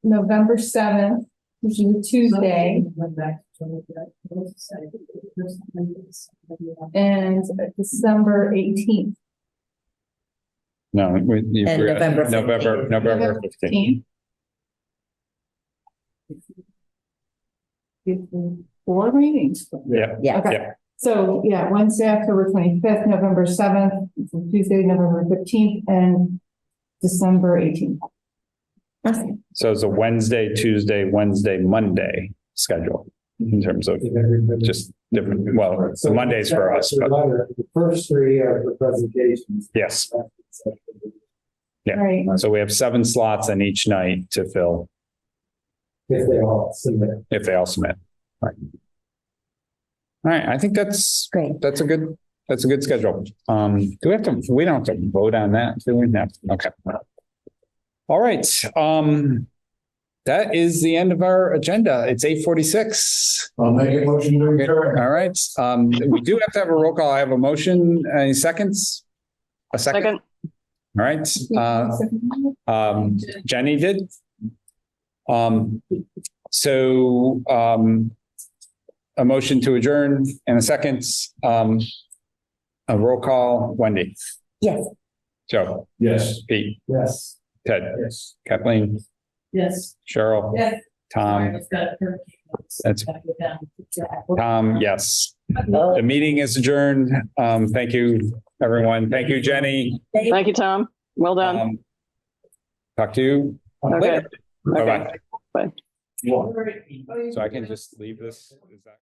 November 7th, which is a Tuesday, and December 18th. No, And November 15th. November 15th. 4 meetings. Yeah, Yeah. Okay. yeah. So, yeah, Wednesday, October 25th, November 7th, Tuesday, November 15th, and December 18th. So it's a Wednesday, Tuesday, Wednesday, Monday schedule in terms of just different, well, the Mondays for us, but The first 3 are for presentations. yes. Yeah. Right. So we have 7 slots in each night to fill If they all submit. if they all submit. Right. All right, I think that's Great. a good schedule. Do we have to, we don't have to vote on that, do we? No, okay. All right, that is the end of our agenda. It's 8:46. I'll make a motion to adjourn. All right, we do have to have a roll call. I have a motion. Any seconds? A second? Second, All right, Jenny did. So, a motion to adjourn in a second. A roll call, Wendy, Yes. Joe, Yes. Pete, Yes. Ted, Yes. Kathleen, yes. Cheryl, Yes. Tom, That's- Tom, yes. The meeting is adjourned. Thank you, everyone. Thank you, Jenny. thank you, Tom. Well done. Talk to you Okay. later. Bye-bye. Bye. So I can just leave this. Is that?